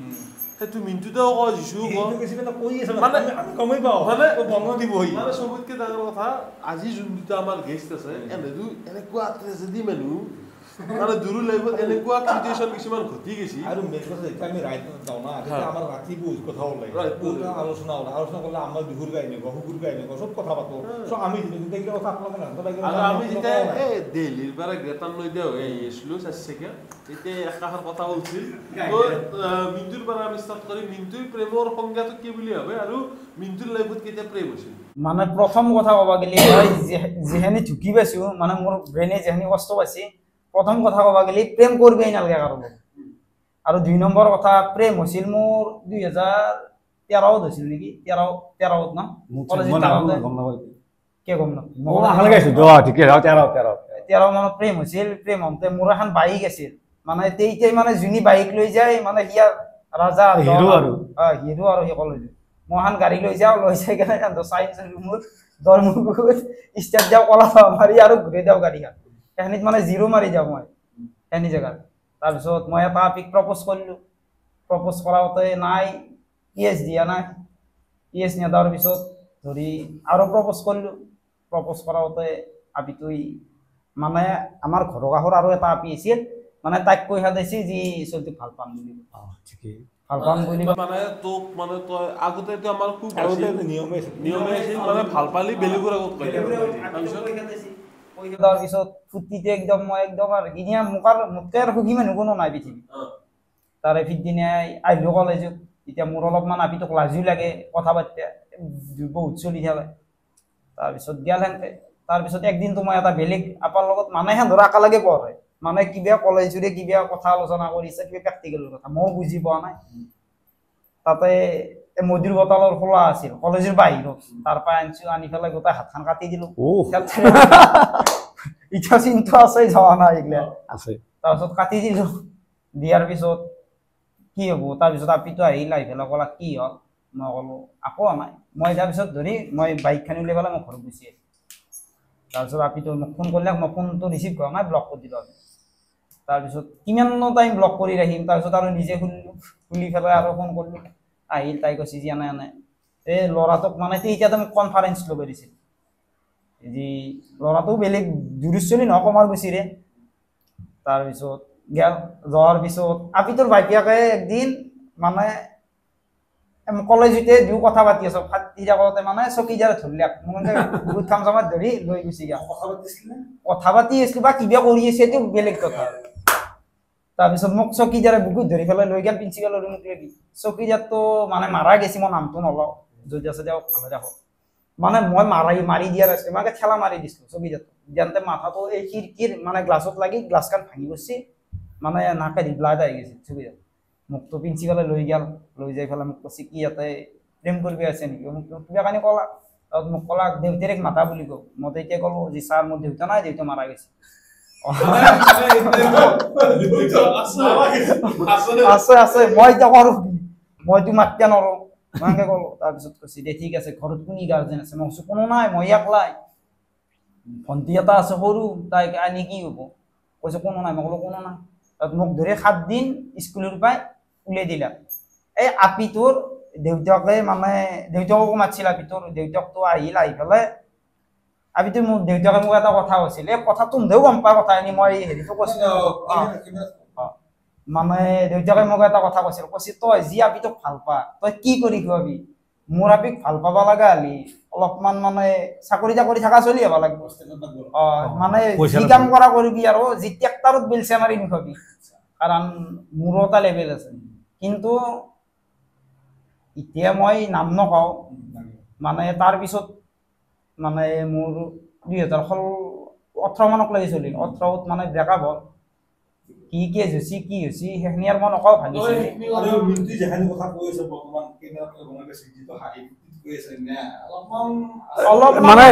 সেইটো মিন্টুদাও কয় যিছুও মানে চবতকৈ ডাঙৰ কথা আজি যোন দুটা আমাৰ গেষ্ট আছে এনেকুৱা ট্ৰেজেডি মানুহ মানে দূৰ লাইফত এনেকুৱা চিটুৱেশ্যন কিছুমান ঘটি গৈছে আৰু মেইন কথা যেতিয়া আমি ৰাইড যাওঁ না তেতিয়া আমাৰ ৰাতি বহুত কথা ওলাই আলোচনা কৰিলে আমাৰ বিহুৰ গায়নী হুকুৰ গায়নী চব কথা পাতো চ' আমি এইবিলাক কথা আপোনালোকে আৰু আমি যেতিয়া এই দিল্লীৰ পৰা গ্ৰেটাৰ নৈদা হৈ আহি আছিলোঁ চাৰিচকীয়া তেতিয়া একাষাৰ কথা ওলছিল মিন্টুৰ পৰা আমি ষ্টাৰ্ট কৰি মিন্টুৰ প্ৰেমৰ সংজ্ঞাটো কি বুলি ভাবে আৰু মিন্টুৰ লাইফত কেতিয়া প্ৰেম হৈছিল মানে প্ৰথম কথা ক'ব গ'লে মই যিখিনি ঢুকি পাইছোঁ মানে মোৰ ব্ৰেইনে যিখিনি কষ্ট পাইছে প্ৰথম কথা ক'ব গ'লে প্ৰেম কৰিবই নালাগে কাৰোবাক আৰু দুই নম্বৰ কথা প্ৰেম হৈছিল মোৰ 2013 হৈছিল নেকি 13 ন কিয় গম নাপাওঁ 13 মানত প্ৰেম হৈছিল প্ৰেম হওঁতে মোৰ এখন বাইক আছিল মানে তেতিয়াই মানে যোনী বাইক লৈ যায় মানে সিয়াৰ ৰাজা হিৰো আৰু সেই কলেজ মই এখন গাড়ী লৈ যাওঁ লৈ যাই কেনে চাইন্স মোৰ দৰমুখত ষ্টাৰ্ট যাওঁ কলা মাৰি আৰু ঘূৰি যাওঁ গাড়ীখন সেইখিনিত মানে জিৰো মাৰি যাওঁ মই সেইখিনি জেগাত তাৰপিছত মই এটা পিক প্ৰপ'জ কৰিলোঁ প্ৰপ'জ কৰাওঁতে নাই ইয়েছ দিয়া নাই ইয়েছ নিদিয়াৰ পিছত ধৰি আৰু প্ৰপ'জ কৰিলোঁ প্ৰপ'জ কৰাওঁতে আপিটোই মানে আমাৰ ঘৰৰ কাষৰ আৰু এটা আপি আছিল মানে তাইক কৈ সাধাইছে যি ছোৱালীটোক ভাল পাম বুলি ভাল পাম বুলি মানে তোক মানে তই আগতেতো আমাৰ খুব নিয়মে আছিল মানে ভাল পালি বেলেগৰ আগত কৈ তাৰপিছত ফুৰ্তিতে একদম মই একদম আৰু সিদিনা মোতকৈ আৰু সুখী মানুহ কোনো নাই পৃথিৱীত তাৰে পিছদিনাই আহিলোঁ কলেজত এতিয়া মোৰ অলপমান আপিটোক লাজো লাগে কথা পাতিতে বহুত চলি থাকে তাৰপিছত গেল সেনেকে তাৰপিছত একদিনতো মই এটা বেলেগ আপাৰ লগত মানে ধৰা একেলগে পঢ়ে মানে কিবা কলেজৰে কিবা কথা আলোচনা কৰিছে কিবা প্ৰেক্টিকেলৰ কথা ময়ো বুজি পোৱা নাই তাতে মধুৰ বটলৰ খোলা আছিল কলেজৰ বাহিৰত তাৰ পৰা আনিছোঁ আনি পেলাই গোটেই হাতখন কাটি দিলোঁ এতিয়া চিন্তা আছে যোৱা নাই এইগিলা আছে তাৰপিছত কাটি দিলোঁ দিয়াৰ পিছত কি হ'ব তাৰপিছত আপিটো আহিল আহি পেলাই ক'লা কি হ'ল মই ক'লোঁ আকৌ নাই মই তাৰপিছত ধৰি মই বাইকখন উলিয়াই পেলাই মই ঘৰত গুচি আহিলোঁ তাৰপিছত আপিটো মোক ফোন কৰিলে মই ফোনটো ৰিচিভ কৰা নাই ব্লক কৰি দিলোঁ আমি তাৰপিছত কিমান টাইম ব্লক কৰি ৰাখিম তাৰপিছত আৰু নিজে খুলি পেলাই আৰু ফোন কৰিলোঁ আহিল তাই কৈছে যে এনে এই ল'ৰাটোক মানে তেতিয়াতো মোক কনফাৰেঞ্চ ল'ব দিছিল যি ল'ৰাটো বেলেগ জুৰিশ্বৰী নহয় কমাৰকুছিৰে তাৰপিছত গেল যোৱাৰ পিছত আপিটোৰ ভাইটিয়াকে একদিন মানে কলেজতে দিও কথা পাতি আছো ফাটি যাওঁতে মানে চকীদাৰে ধৰিলাক মানে বহুত কাম জমাত ধৰি লৈ গুচি গা কথা পাতি আছিল বা কিবা কৰি আছে এইটো বেলেগ কথা তাৰপিছত মোক চকীদাৰে বুকুত ধৰি পেলাই লৈ গেল প্ৰিন্সিপালৰ ৰুমত লাগি চকীদাৰটো মানে মাৰা গেছি মই নামটো নলওঁ যদি আছে দিয়ক ভালে দেখো মানে মই মাৰি দিয়াৰ আছে মানে ঠেলা মাৰি দিছিলো চকীদাৰটো জানতে মাথাটো এই খিৰিকীৰ মানে গ্লাছত লাগি গ্লাছখন ভাঙি গৈছে মানে নাকে দি ব্লাড আহি গৈছে চকীদাৰ মোক তো প্ৰিন্সিপালে লৈ গেল লৈ যাই পেলাই মোক কৈছে কি ইয়াতে প্ৰেম কৰিব আছে নেকি মোক কিবা কানি ক'লা মোক ক'লা দেউতাৰেক মাতা বুলি কওঁ মই তেতিয়া ক'লো যে ছাৰ মোৰ দেউতা নাই দেউতা মাৰা গৈছে আছে আছে মই এতিয়া কৰো মইতো মাতিয়া নৰো মাকে ক'লো তাৰপিছত কৈছে দে ঠিক আছে ঘৰত কোনি গাৰ্জেন আছে মই কৈছো কোনো নাই মই একলাই ভণ্টি এটা আছে সৰু তাইক আনি কি হ'ব কৈছে কোনো নাই মই ক'লো কোনো নাই মোক ধৰি 7 দিন স্কুলৰ পৰাই উলিয়াই দিলা এই আপিটোৰ দেউতাকে মানে দেউতাককো মাতিছিল আপিটোৰ দেউতাকটো আহি পেলাই আপিটোৰ মোৰ দেউতাকে মোক এটা কথা কৈছিল এই কথা তুমিও গম পাই কথা এনে মই হেৰিটো কৈছিলো মানে দেউতাকে মোক এটা কথা কৈছিল তই যি আপিটোক ভাল পা তই কি কৰি খুৱাবি মোৰ আপিক ভাল পাব লগা হলি অলপমান মানে চাকৰি থকা চলি হ'ব লাগিব মানে যি কাম কৰা কৰিবি আৰু যি ট্ৰেক্টৰত বিলছে মাৰি নুখাবি কাৰণ মোৰো এটা লেভেল আছে কিন্তু এতিয়া মই নাম নকওঁ মানে তাৰপিছত মানে মোৰ 2018 মানক লাগি চলিল 18ত মানে ব্ৰেকআপ হ'ল কি কেছ হৈছে কি হৈছে সেইখিনি আৰু মই নকওঁ ভাগিছে মিন্টু যেহানি কথা কৈ আছে বৰ্তমান কেমেৰাটো গমাই গৈছে যিটো হাই কৈ আছে না অলপ মানে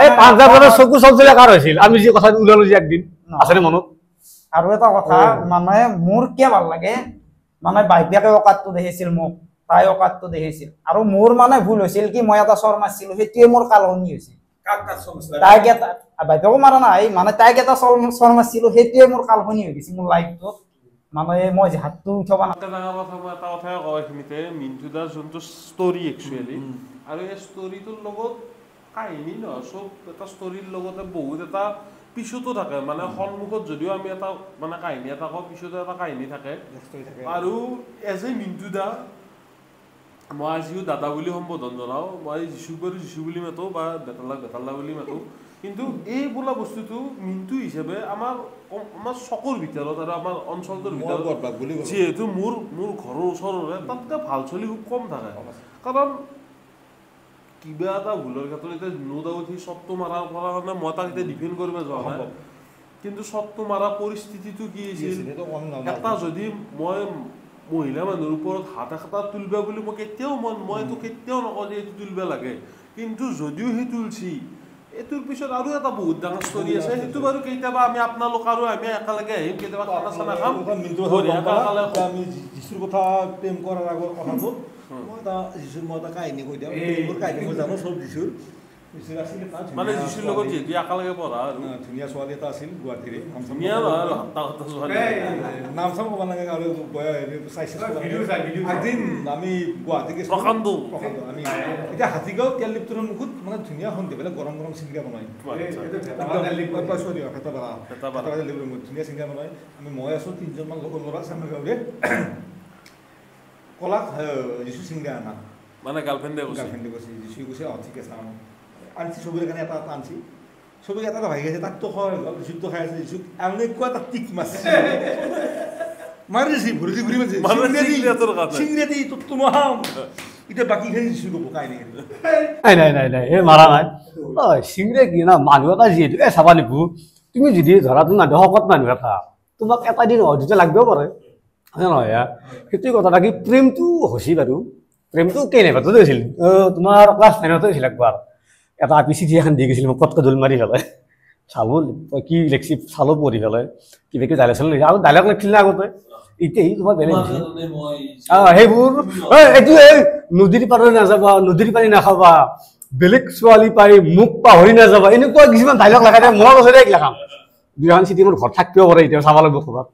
এই পাঞ্জাবৰ চকু চলচলে কাৰ হৈছিল আমি যে কথা ওলালো যে একদিন আছে মনত আৰু এটা কথা মানে মোৰ কি ভাল লাগে মানে বাইপিয়াকে অকাতটো দেখিছিল মোক তাই অকাতটো দেখিছিল আৰু মোৰ মানে ভুল হৈছিল কি মই এটা চৰ মাৰছিলো সেইটোৱে মোৰ কালহনি হৈছিল তাইক এটা বাইপিয়াকো মাৰা নাই মানে তাইক এটা চৰ মাৰছিলো সেইটোৱে মোৰ কালহনি হৈ গৈছিল মোৰ লাইফটোত মানে মই যে হাতটো উঠাব এটা ডাঙৰ কথা মই এটা কথাই কওঁ এইখিনিতে মিন্টু দাৰ যোনটো ষ্টৰি একচুৱেলি আৰু এই ষ্টৰিটোৰ লগত কাহিনী নহয় চব এটা ষ্টৰিৰ লগতে বহুত এটা পিছতো থাকে মানে সন্মুখত যদিও আমি এটা মানে কাহিনী এটা কওঁ পিছতো এটা কাহিনী থাকে আৰু এজ এ মিন্টু দা মই আজিও দাদা বুলি সম্বোধন জনাওঁ মই যিচুক বাৰু যিচু বুলি মাতো বা বেতালা বুলি মাতো কিন্তু এই বোলা বস্তুটো মিন্টু হিচাপে আমাৰ চকুৰ ভিতৰত আৰু আমাৰ অঞ্চলটোৰ ভিতৰত যিহেতু মোৰ ঘৰৰ ওচৰৰে তাতকৈ ভাল চলি খুব কম থাকে কাৰণ কিবা এটা ভুলৰ ক্ষেত্ৰত এতিয়া নো ডাউট সি শ্বটটো মাৰাৰ পৰা কাৰণে মই তাক এতিয়া ডিফেণ্ড কৰিব যোৱা নাই কিন্তু শ্বটটো মাৰা পৰিস্থিতিটো কি আছিল এটা যদি মই মহিলা মানুহৰ ওপৰত হাত এটা তুলিবা বুলি মই এইটো কেতিয়াও নকওঁ যে এইটো তুলিব লাগে কিন্তু যদিও সি তুলছি এইটোৰ পিছত আৰু এটা বহুত ডাঙৰ ষ্টৰি আছে সেইটো বাৰু কেতিয়াবা আমি আপোনালোক আৰু আমি একেলগে আহিম কেতিয়াবা খানা চানা খাম আমি যিচুৰ কথা প্ৰেম কৰাৰ আগৰ কথাটো মই এটা কাহিনী কৈ দিওঁ মোৰ কাহিনী মই জানো চব যিচুৰ মানে যিচুৰ লগত যিহেতু একেলগে পঢ়া আৰু ধুনীয়া ছোৱালী এটা আছিল গুৱাহাটীৰে নাম চাম ক'ব নালাগে আৰু এদিন আমি গুৱাহাটী আমি এতিয়া হাতীগাঁও তেল লিপ্তৰ মুখত মানে ধুনীয়া সন্ধিয়া বেলেগ গৰম চিংৰা বনাই ধুনীয়া চিংৰা বনাই মই আছোঁ 3জনমান লগৰ ল'ৰা চামে গাঁৱৰে কলাক যিচু চিংৰা আনা মানে গাৰ্লফ্ৰেণ্ডে কৈছে যিচু কৈছে ঠিক আছে আনছি চবৰে কাৰণে এটা আনছি চবৰে এটা ভাগি আছে তাকতো হয় যিচুটো খাই আছে যিচুক এনেকুৱা এটা টিক মাছে মাৰি দিছি ভৰি দি ঘূৰি মাৰিছে চিংৰা দি তোৰতো নহাম এতিয়া বাকীখিনি যিচু ক'ব কাহিনী নাই এই মাৰা নাই চিংৰা কি না মানুহ এটা যিহেতু চাবা নিপু তুমি যদি ধৰা তুমি মানুহ শকত মানুহ এটা তোমাক এটা দিন অধিক লাগবও পাৰে নহয় সেইটোৱে কথা কি প্ৰেমটো হৈছি বাৰু প্ৰেমটো কেনেবাতো হৈছিল তোমাৰ ক্লাছ 9তে হৈছিল একবাৰ এটা আপি চিঠি এখন দি গৈছিল মোক পটকৈ দোল মাৰি পেলাই চালো কি লিখছি চালো পঢ়ি পেলাই কিবা কিবি ডাইলগ চালো আৰু ডাইলগ লিখিছিল না আগতে এতিয়া তোমাৰ বেলেগ সেইবোৰ এইটো এই নদীৰ পাৰত নাযাবা নদীৰ পানী নাখাবা বেলেগ ছোৱালী পাই মোক পাহৰি নাযাবা এনেকুৱা কিছুমান ডাইলগ লগাই দিয়ে মই কৈছোঁ দেই লেখাম 2খন চিঠি মোৰ ঘৰত থাকিব পাৰে এতিয়া চাব লাগিব ক'ৰবাত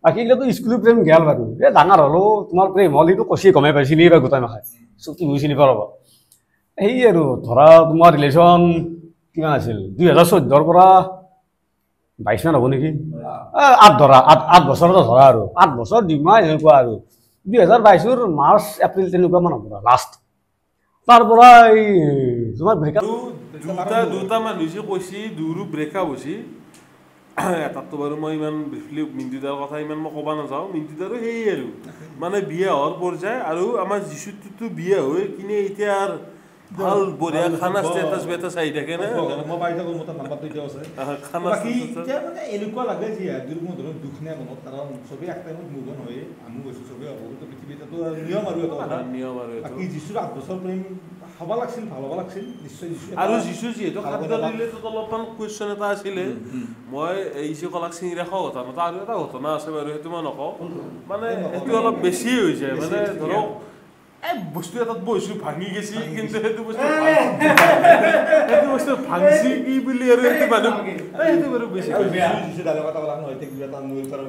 বাকী এইগিলাটো স্কুলৰ প্ৰেম গেল বাৰু এই ডাঙৰ হ'লেও তোমাৰ প্ৰেম হ'ল এইটো কচি গমেই পাই চিনি পাই গোটাই নাখায় চুটি বুজি চিনি পাব সেই আৰু ধৰা তোমাৰ ৰিলেশ্যন কিমান আছিল 2014ৰ পৰা 22 মান হ'ব নেকি 8 বছৰতে ধৰা আৰু 8 বছৰ 2 মাহ এনেকুৱা আৰু 2022 মাৰ্চ এপ্ৰিল তেনেকুৱা মানৰ পৰা লাষ্ট তাৰ পৰা এই তোমাৰ ব্ৰেকআপ দুটা মানুহ কৈছি দুৰো ব্ৰেকআপ হৈছে এটাতো বাৰু মই ইমান ব্ৰিফলি মিন্টুদাৰ কথা ইমান মই ক'ব নাযাওঁ মিন্টুদাৰো সেই আৰু মানে বিয়া হোৱাৰ পৰ্যায় আৰু আমাৰ যিচুটো বিয়া হৈ কিনে এতিয়া আৰু ভাল বঢ়িয়া খানা ষ্টেটাছ বেটাছ আহি থাকে না মই পাই থাকোঁ মোৰ তাত নাম্বাৰটো এতিয়া আছে খানা বাকী এতিয়া মানে এনেকুৱা লাগে যে মোৰ ধৰক দুখ নাই মনত কাৰণ চবেই এক টাইমত মোজন হয়ে আমিও গৈছোঁ চবেই হ'ব তো পৃথিৱীতো নিয়ম আৰু এটা নিয়ম আৰু বাকী যিচুৰ 8 বছৰ প্ৰেম হ'ব লাগিছিল ভাল হ'ব লাগিছিল নিশ্চয় যিচু আৰু যিচু যিহেতু খাদ্য ৰিলেটেড অলপমান কুৱেশ্যন এটা আছিলে মই এই যে কলাক চিঙিৰা খোৱা ঘটনা আৰু এটা ঘটনা আছে বাৰু সেইটো মই নকওঁ মানে সেইটো অলপ বেছি হৈছে মানে ধৰক এই বস্তু এটাত বহিছোঁ ভাঙি গৈছে কিন্তু সেইটো বস্তু ভাঙিছে কি বুলি আৰু সেইটো মানুহ সেইটো বাৰু বেছি যিচু ডাইলগ এটা ওলাক নহয় কিবা এটা নৈ পাৰ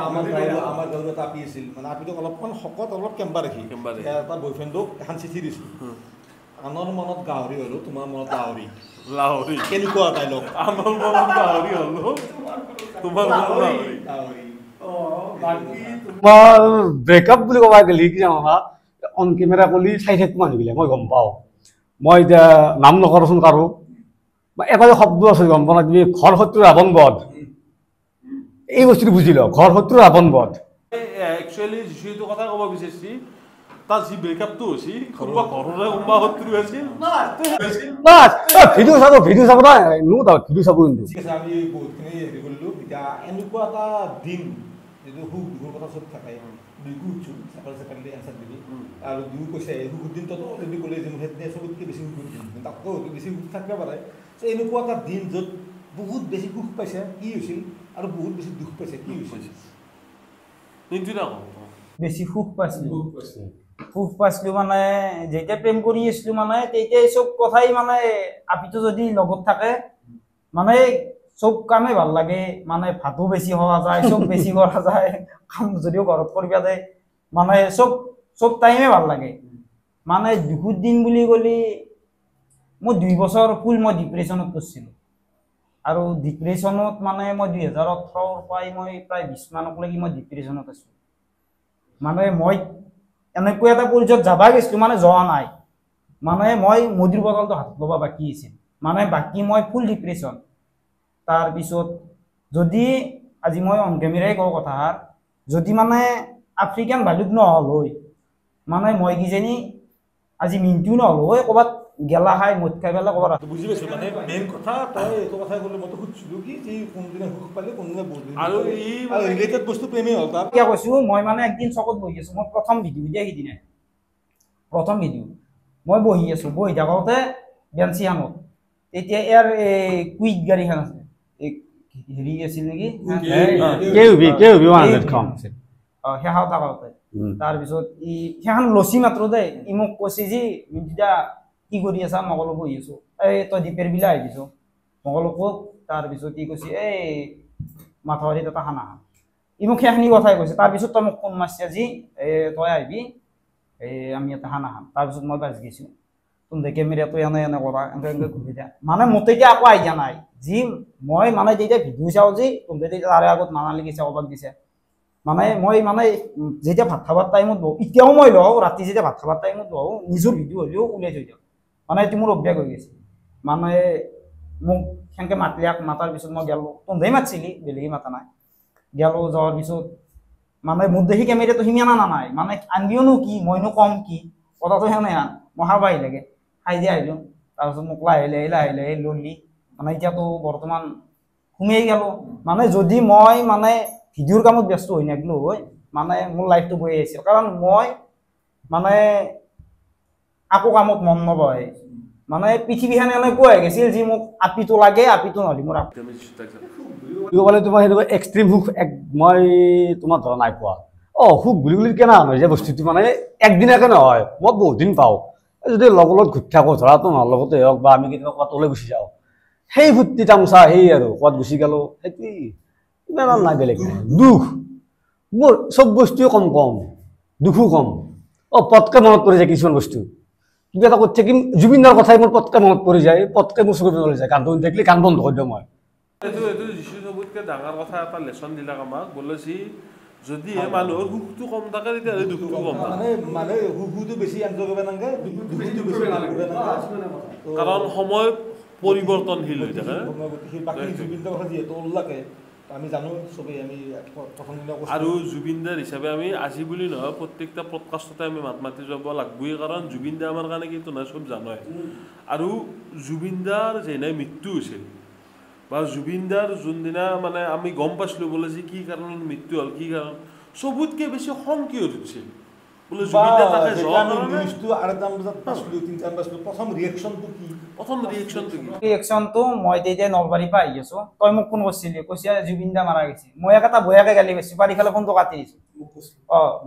আমাৰ গাঁৱৰ এটা আপি আছিল মানে আপিটোক অলপমান শকত অলপ কেম্বা ৰাখি এটা বয়ফ্ৰেণ্ডক এখন চিঠি দিছিল আনৰ মনত গাহৰি হ'লো তোমাৰ মনত লাহৰি কেনেকুৱা ডাইলগ আনৰ মনত গাহৰি হ'লো তোমাৰ মনত লাহৰি তোমাৰ ব্ৰেকআপ বুলি ক'বা গ'লে কি জানা অন কেমেৰা কলি চাই থাকিব মানুহবিলাক মই গম পাওঁ মই এতিয়া নাম নকৰোচোন কাৰো এটা যে শব্দ আছে গম পোৱা তুমি ঘৰ শত্ৰু ৰাৱণ বধ এই বস্তুটো বুজি লওঁ ঘৰ শত্ৰু ৰাৱণ বধ একচুৱেলি যিটো কথা ক'ব বিচাৰিছি তাৰ যি ব্ৰেকআপটো হৈছে কোনোবা ঘৰৰে কোনোবা শত্ৰু আছিল ভিডিঅ' চাব ভিডিঅ' চাব ভিডিঅ' চাব কিন্তু ঠিক আছে আমি বহুতখিনি হেৰি কৰিলোঁ এতিয়া এনেকুৱা এটা দিন যিটো সুখ দুখৰ কথা চব থাকে দুইকো উঠছোঁ চেপাৰেলি এনচাৰ দিবি আৰু দুয়ো কৈছে সুখৰ দিনটোতো অলৰেডি ক'লে যে সেইদিনা চবতকৈ বেছি সুখৰ দিন তাতকৈ হয়তো বেছি সুখ থাকিব পাৰে চ' এনেকুৱা এটা দিন য'ত বহুত বেছি সুখ পাইছে কি হৈছিল আৰু বহুত বেছি দুখ পাইছে কি হৈছিল বেছি সুখ পাইছিলোঁ সুখ পাইছিলোঁ মানে যেতিয়া প্ৰেম কৰি আছিলোঁ মানে তেতিয়াই চব কথাই মানে আপিটো যদি লগত থাকে মানে চব কামেই ভাল লাগে মানে ভাতো বেছি খোৱা যায় চব বেছি কৰা যায় কাম যদিও ঘৰত কৰিব যায় মানে চব টাইমে ভাল লাগে মানে দুখৰ দিন বুলি ক'লে মই 2 বছৰ ফুল মই ডিপ্ৰেশ্যনত পৰিছিলোঁ আৰু ডিপ্ৰেশ্যনত মানে মই 2018 পৰাই মই প্ৰায় 20 মানকলৈকে মই ডিপ্ৰেশ্যনত আছোঁ মানে মই এনেকুৱা এটা পৰ্যায়ত যাবা গৈছিলোঁ মানে যোৱা নাই মানে মই মদিৰ বটলটো হাত ল'ব বাকী আছিল মানে বাকী মই ফুল ডিপ্ৰেশ্যন তাৰপিছত যদি আজি মই অন কেমেৰাই কওঁ কথা যদি মানে আফ্ৰিকান ভালুক নহ'ল হয় মানে মই কিজানি আজি মিণ্টু নহ'ল হয় ক'ৰবাত গেলা খাই মদ খাই পেলাই ক'ৰবাত বুজি পাইছোঁ মানে মেইন কথা তই এইটো কথাই ক'লে মইতো সুধিছিলোঁ কি যে কোনদিনা সুখ পালে কোনদিনা বহুত আৰু ৰিলেটেড বস্তু প্ৰেমেই হ'ল তাৰ কিয় কৈছোঁ মই মানে একদিন চকত বহি আছোঁ মই প্ৰথম ভিডিঅ' দিয়া সিদিনা প্ৰথম ভিডিঅ' মই বহি আছোঁ বহি থাকোঁতে বেঞ্চিখনত তেতিয়া ইয়াৰ এই কুইক গাড়ীখন আছে হেৰি আছিল নেকি শেষত থাকোঁতে তাৰপিছত সেইখন লচি মাত্ৰ দেই ই মোক কৈছে যে মিণ্টুদা কি কৰি আছা মই ক'লো বহি আছোঁ এই তই দীপেৰ বিলা আহিছোঁ মই ক'লো ক'ত তাৰপিছত ই কৈছে এই মাথাউৰিত এটা খানা ই মোক সেইখিনি কথাই কৈছে তাৰপিছত তই মোক ফোন মাৰিছে আজি তই আহিবি আমি এটা খানা খাম তাৰপিছত মই বাজি গৈছোঁ তুমি কেমেৰাটো এনে কৰা এনেকৈ ঘূৰি দিয়া মানে মোৰ তেতিয়া আকৌ আইডিয়া নাই যি মই মানে যেতিয়া ভিডিঅ' চাওঁ যে তুমি তেতিয়া তাৰে আগত মানালী গৈছে ক'ৰবাত দিছে মানে মই মানে যেতিয়া ভাত খাবাৰ টাইমত বহোঁ এতিয়াও মই লওঁ ৰাতি যেতিয়া ভাত খাবাৰ টাইমত বহোঁ নিজৰ ভিডিঅ' হ'লেও উলিয়াই থৈ দিওঁ মানে এইটো মোৰ অভ্যাস হৈ গৈছে মানে মোক সেনেকৈ মাতাৰ পিছত মই গেলোঁ তহঁতেই মাতিছিলি বেলেগে মাতা নাই গেলোঁ যোৱাৰ পিছত মানে মোৰ দেখি কেমেৰাটো সিমান আনা নাই মানে আনিবিওনো কি মইনো কম কি কথাটো সেনে আন মই খাব আহিলেগে খাই দিয়ে আহিলোঁ তাৰপিছত মোক লাহে লাহে ললি মানে এতিয়াতো বৰ্তমান সোমাই গেলোঁ মানে যদি মই মানে ভিডিঅ'ৰ কামত ব্যস্ত হৈ নাহিলোঁ হয় মানে মোৰ লাইফটো গৈ আছিল কাৰণ মই মানে আকৌ কামত মন নবহে মানে পৃথিৱীখন এনেকুৱা হৈ গৈছিল যি মোক আপিটো লাগে আপিটো নহ'লে মোৰ ক'লে তোমাৰ সেনেকুৱা এক্সট্ৰিম সুখ মই তোমাৰ ধৰা নাই পোৱা সুখ বুলি কেনে হয় যে বস্তুটো মানে একদিনাকে নহয় মই বহুত দিন পাওঁ যদি লগত ঘূৰি থাকোঁ ধৰা তোমাৰ লগতে হওক বা আমি কেতিয়াবা ক'ৰবাত ওলাই গুচি যাওঁ সেই ফূৰ্তি তামচা সেই আৰু ক'ৰবাত গুচি গ'লোঁ সেইটোৱেই ইমান নাই বেলেগ দুখ মোৰ চব বস্তুৱে কম দুখো কম পটকৈ মনত পৰি যায় কিছুমান বস্তু কিবা এটা কৰি থাকিম জুবিনদাৰ কথাই মোৰ পটকৈ মনত পৰি যায় পটকৈ মোৰ চকুত পৰি যায় গান শুনি থাকিলে গান বন্ধ কৰি দিওঁ মই এইটো যিটো চবতকৈ ডাঙৰ কথা এটা লেচন দিলাক আমাক বোলে যদি মানুহৰ সুখটো কম থাকে তেতিয়াহ'লে দুখটো কম থাকে মানে সুখটো বেছি এনজয় কৰিব নালাগে দুখটো বেছি কৰিব নালাগে কাৰণ সময় পৰিৱৰ্তনশীল হৈ থাকে বাকী জুবিন দাৰ কথা যিহেতু উল্লাকে আমি জানো চবেই আমি প্ৰথম দিনা আৰু জুবিন দাৰ হিচাপে আমি আজি বুলি নহয় প্ৰত্যেকটা পডকাষ্টতে আমি মাত মাতি যাব লাগবই কাৰণ জুবিন দা আমাৰ কাৰণে কিন্তু নাই চব জানাই আৰু জুবিন দাৰ যেনে মৃত্যু হৈছিল বা জুবিন দাৰ যোনদিনা মানে আমি গম পাইছিলোঁ বোলে যে কি কাৰণত মৃত্যু হ'ল কি কাৰণ চবতকৈ বেছি খং কিয় উঠিছিল বোলে জুবিন দা তাকে নিউজটো আঢ়ৈটামান বজাত পাইছিলোঁ তিনিটামান পাইছিলোঁ প্ৰথম ৰিয়েকশ্যনটো কি ৰিয়েকশ্যনটো মই তেতিয়া নলবাৰীৰ পৰা আহি আছোঁ তই মোক ফোন কৰিছিলি কৈছে জুবিন দা মাৰা গৈছে মই এটা বয়াকে গালি পাইছোঁ পাৰি খালে ফোনটো কাটি দিছোঁ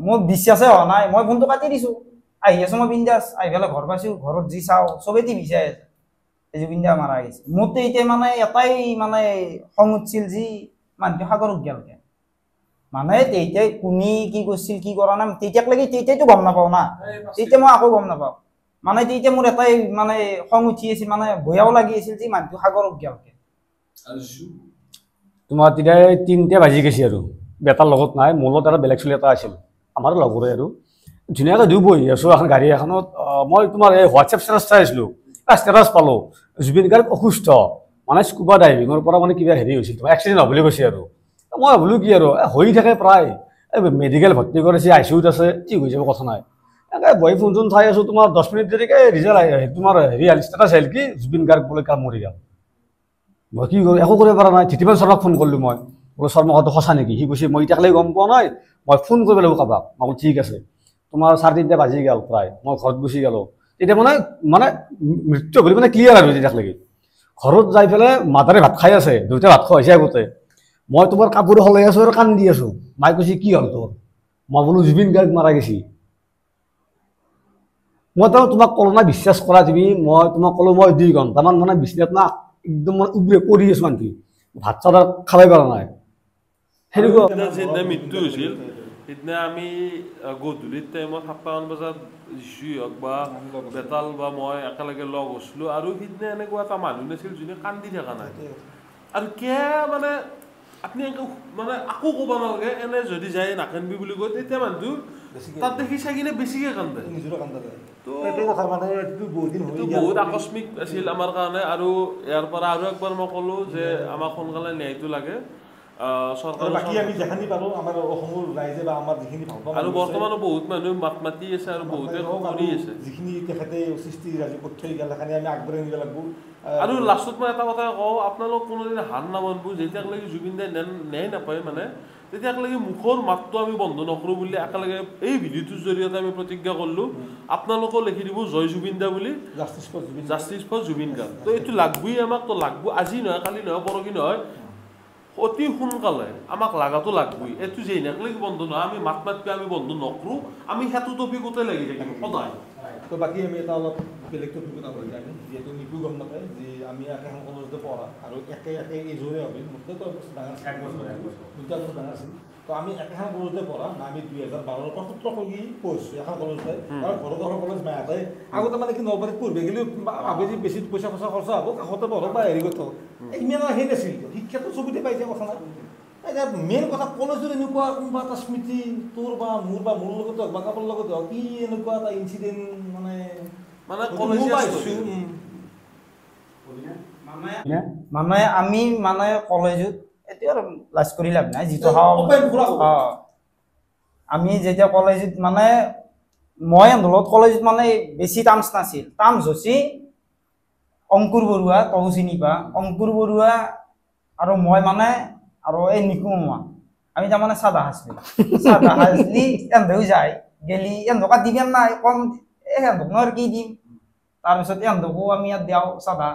মোৰ বিশ্বাসে হোৱা নাই মই ফোনটো কাটি দিছোঁ আহি আছোঁ মই বিন্দাছ আহি পেলাই ঘৰ পাইছোঁ ঘৰত যি চাওঁ চবেই টিভি চাই আছে জুবিন দা মাৰা গৈছে মোৰতো এতিয়া মানে এটাই মানে খং উঠিছিল যি মানুহটো সাগৰক গেলকে মানে তেতিয়াই কোনে কি কৰিছিল কি কৰা নাই তেতিয়াতো গম নাপাওঁ না তেতিয়া মই আকৌ গম নাপাওঁ মানে তেতিয়া মোৰ এটাই মানে খং উঠি আছিল মানে ভয়াও লাগি আছিল যে মানুহটো সাগৰক গেলকে তোমাৰ তেতিয়া 3টা বাজি গৈছে আৰু বেটাৰ লগত নাই মোৰ লগত এটা বেলেগ চলি এটা আছিল আমাৰ লগৰে আৰু ধুনীয়াকৈ দুই বহি আছোঁ এখন গাড়ী এখনত মই তোমাৰ এই হোৱাটছএপ ষ্টেটাছ চাই আছিলোঁ ষ্টেটাছ পালোঁ জুবিন গাৰ্গ অসুস্থ মানে স্কুবা ডাইভিঙৰ পৰা মানে কিবা হেৰি হৈছিল তোমাৰ এক্সিডেণ্ট হ'ব বুলি কৈছে আৰু মই ভাবিলোঁ কি আৰু হৈ থাকে প্ৰায় এই মেডিকেল ভৰ্তি কৰিছে ICUত আছে ঠিক হৈ যাব কথা নাই এনেকৈ বহি ফোন চোন চাই আছোঁ তোমাৰ 10 মিনিট দেৰিকৈ ৰিজাল্ট তোমাৰ হেৰি ষ্টেটাছ আহিল কি জুবিন গাৰ্গ বোলে কাম মৰি গ'ল মই কি কৰোঁ একো কৰিব পৰা নাই ধীতিমান শৰ্মাক ফোন কৰিলোঁ মই বোলো শৰ্মা কথাটো সঁচা নেকি সি কৈছে মই এতিয়ালৈ গম পোৱা নাই মই ফোন কৰিব লাগিব কাৰোবাক মই বোলো ঠিক আছে তোমাৰ 3:30 বাজি গ'ল প্ৰায় মই ঘৰত গুচি গ'লোঁ তেতিয়া মানে মৃত্যু বুলি মানে ক্লিয়াৰ আৰু তেতিয়ালৈকে ঘৰত যাই পেলাই মাতাৰে ভাত খাই আছে দেউতাই ভাত খোৱা হৈছে আগতে মই তোমাৰ কাপোৰ সলাই আছোঁ আৰু কান্দি আছোঁ মায়ে কৈছে কি হ'ল তোৰ মই বোলো জুবিন গাৰ্গ মাৰা গৈছে মই তোমাক ক'লো না বিশ্বাস কৰা তুমি মই তোমাক ক'লো মই 2 ঘণ্টামান মানে বিচনাত না একদম মানে উবৰে পৰি আছোঁ মানুহটো ভাত চাত খাবই পৰা নাই সেনেকুৱা যেতিয়া মৃত্যু হৈছিল সেইদিনা আমি গধূলিৰ টাইমত 7মান বজাত যিচুই হওক বা বেতাল বা মই একেলগে লগ হৈছিলোঁ আৰু সেইদিনা এনেকুৱা এটা মানুহ নাছিল যোনে কান্দি থকা নাই আৰু মানে আপুনি মানে আকৌ ক'ব নালাগে এনে যদি যায় নাকান্দিবি বুলি কয় তেতিয়া মানুহটো তাত দেখি চাই কিনে বেছিকৈ কান্দে বহুত আকস্মিক আছিল আমাৰ কাৰণে আৰু ইয়াৰ পৰা আৰু একবাৰ মই ক'লোঁ যে আমাক সোনকালে ন্যায়টো লাগে আৰু বৰ্তমানো বহুত মানুহ মাত মাতি আছে আৰু বহুতে কৰি আছে যিখিনি তেখেতে সৃষ্টি ৰাজি কৰি থৈ গ'ল সেইখিনি আমি আগবঢ়াই নিব লাগিব আৰু লাষ্টত মই এটা কথা কওঁ আপোনালোক কোনোদিন হাৰ নামানিব যেতিয়ালৈকে জুবিন দাই ন্যায় নাপায় মানে তেতিয়ালৈকে মুখৰ মাতটো আমি বন্ধ নকৰোঁ বুলি একেলগে এই ভিডিঅ'টোৰ জৰিয়তে আমি প্ৰতিজ্ঞা কৰিলোঁ আপোনালোকেও লিখি দিব জয় জুবিন দা বুলি জাষ্টিছ ফৰ জুবিন গাৰ্গ তো এইটো লাগবই আমাক তো লাগব আজি নহয় কালি নহয় পৰহি নহয় অতি সোনকালে আমাক লাগাটো লাগবই এইটো যে এনেকলৈকে বন্ধ নহয় আমি মাত মাতকৈ আমি বন্ধ নকৰোঁ আমি সেইটো টপিকতে লাগি থাকিম সদায় তো বাকী আমি এটা অলপ বেলেগ টপিক এটা কৰি আমি যিহেতু নিকো গম নাপায় যে আমি এখন কলেজতে পঢ়া আৰু একে এইযোৰে হবে মোতকৈ তো ডাঙৰ দুটা বছৰ ডাঙৰ আছিল তো আমি একেখন কলেজতে পঢ়া আমি 2012 পৰা 17 কৰি পঢ়িছোঁ এখন কলেজতে আৰু ঘৰৰ কলেজ মায়াতে আগতে মানে কি নলবাৰীত পঢ়িব গ'লেও ভাবে যে বেছি পইচা খৰচা হ'ব কাষতে পঢ়ক বা হেৰি কথা ইমান সেই নাছিল শিক্ষাটো চবতে পাইছে কথা নাই এতিয়া মেইন কথা কলেজত এনেকুৱা কোনোবা এটা স্মৃতি তোৰ বা মোৰ লগত হওক বা কাৰোবাৰ লগত হওক কি এনেকুৱা এটা ইনচিডেণ্ট মানে মানে আমি মানে কলেজত এতিয়া লাজ কৰি লাভ নাই যিটো আমি যেতিয়া কলেজত মানে মই লগত কলেজত মানে বেছি টাৰ্মছ নাছিল টাৰ্মছ হৈছে অংকুৰ বৰুৱা তহু চিনি পা অংকুৰ বৰুৱা আৰু মই মানে আৰু এই নিকু মামা আমি তাৰমানে চাদা সাজলি এন্ধেও যায় গেলি এন্ধকা দিবেন নাই কম এন্ধক ন কি দিম তাৰপিছত এন্ধকো আমি ইয়াত দিয়াও চাদা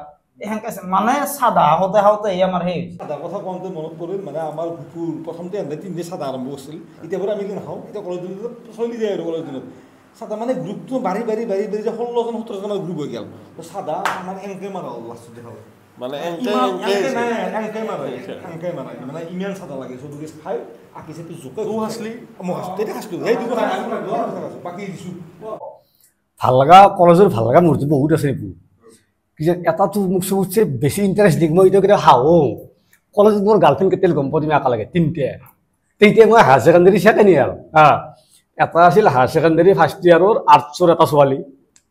এহেনকে মানে চাদা হওঁতে আমাৰ সেই চাদাৰ কথা কওঁতে মনত পৰিল মানে আমাৰ ভুকুৰ প্ৰথমতে এন্ধে 3 চাদা আৰম্ভ হৈছিল এতিয়া পৰা আমি নাখাওঁ এতিয়া কলেজ দিনত চলি যায় আৰু কলেজ দিনত চাদা মানে গ্ৰুপটো বাঢ়ি যে 16জন 17জনৰ গ্ৰুপ হৈ গ'ল তো চাদা আমাৰ এনকে মাৰা হ'ল লাষ্টত দেখা মানে এনকে মাৰা মানে ইমান চাদা লাগে চবকে খাই আঁকিছে জোকে তেতিয়া খাইছিলোঁ সেই দুটা বাকী দিছোঁ ভাল লগা কলেজৰ ভাল লগা মূৰ্তি বহুত আছে এইবোৰ কি যে এটাতো মোক চবতছে বেছি ইণ্টাৰেষ্ট দিম মই এতিয়া কেতিয়া হাঁহো কলেজত মোৰ গাৰ্লফ্ৰেণ্ড কেতিয়ালৈ গম পাওঁ তুমি একেলগে 3টা তেতিয়া মই হায়াৰ ছেকেণ্ডেৰী ছেকেণ্ড ইয়াৰ এটা আছিল হায়াৰ ছেকেণ্ডেৰী ফাৰ্ষ্ট ইয়াৰৰ আৰ্টছৰ এটা ছোৱালী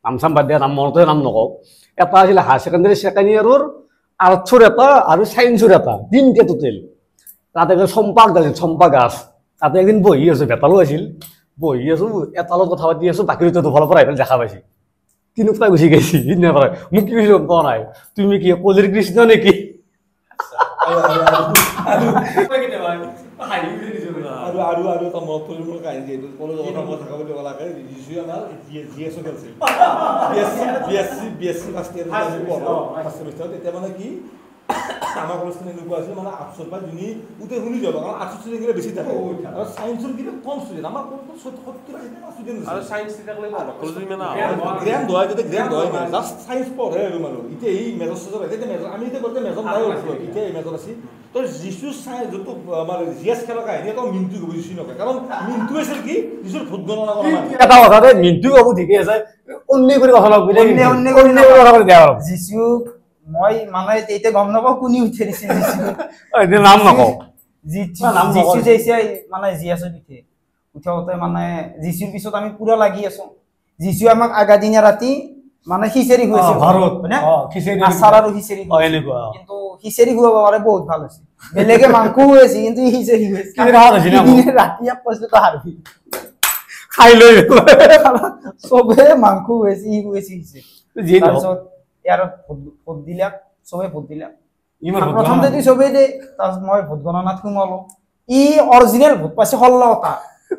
নাম চাম বাদ দিয়া নাম মনতে নাম নকওঁ এটা আছিল হায়াৰ ছেকেণ্ডেৰী ছেকেণ্ড ইয়াৰৰ আৰ্টছৰ এটা আৰু ছায়েন্সৰ এটা তিনিটা টোটেল তাতে চম্পা গাছ তাতে একদিন বহি আছো বেতালো আছিল বহি আছো এটালত কথা পাতি আছো বাকী দুটা দুফালৰ পৰা আহি পেলাই দেখা পাইছে তিনিওটা গুচি গৈছে সিদিনাৰ পৰা মোক কি কৈছে গম পোৱা নাই তুমি কি কলিৰ কৃষ্ণ নেকি আৰু এটা মনত পৰিল মোৰ কাহিনী যিহেতু কলেজৰ কথা মই থকা বুলি ক'লাকে যিচুৱে আমাৰ GSO খেলছিল BSc ফাৰ্ষ্ট ইয়াৰ ফাৰ্ষ্ট ছেমিষ্টাৰত তেতিয়া মানে কি আমাৰ কলেজখন এনেকুৱা আছিল মানে আৰ্টছৰ পৰা যোনে গোটেই শুনি যাব কাৰণ আৰ্টছৰ ষ্টুডেণ্টবিলাক বেছি থাকে আৰু ছায়েন্সৰ কিন্তু কম ষ্টুডেণ্ট আমাৰ কলেজত 70-80টা ষ্টুডেণ্ট আৰু সায়েন্স থাকিলে কলেজ ইমান গ্ৰেণ্ড হয় যদি গ্ৰেণ্ড হয় মানে জাষ্ট ছায়েন্স পঢ়ে আৰু মানুহ এতিয়া এই মেজৰ চেজৰ এতিয়া মেজৰ আমি এতিয়া বলতে মেজৰ নাই এতিয়া এই মেজৰ আছে তো যিচু ছায়েন্স যোনটো আমাৰ GS খেলৰ কাহিনী এটা মিণ্টু ক'ব যিচু নকয় কাৰণ মিণ্টু আছিল কি যিচুৰ ভোট গণনা কৰা এটা কথা দেই মিণ্টু ক'ব ঠিকে আছে অন্য কৰি কথা নকবি অন্য কৰি কথা কৈ দিয়া আৰু যিচু মই মানে এতিয়া গম নাপাওঁ কোনি উঠে দিছিল যিচু নাম নকওঁ যিচু যেইছে মানে জিয়াছো দিছে উঠাওতে মানে যিচুৰ পিছত আমি পুৰা লাগি আছো যিচু আমাক আগা দিনা ৰাতি মানে খিচেৰি খুৱাইছে ঘৰত মানে খিচেৰি আচাৰ আৰু খিচেৰি এনেকুৱা কিন্তু খিচেৰি খুৱাব পাৰে বহুত ভাল হৈছে বেলেগে মাংস খুৱাইছে কিন্তু খিচেৰি খুৱাইছে কি খাওয়া হৈছিল ৰাতি এক কৈছে তো হাৰবি খাই লৈ চবে মাংস খুৱাইছে ই খুৱাইছে যি তাৰপিছত ইয়াৰ ভোট দিলাক চবে ভোট দিলাক ইমান প্ৰথমতে চবেই দে তাৰপিছত মই ভোট গণনাত সোমালো ই অৰিজিনেল ভোট পাইছে 16টা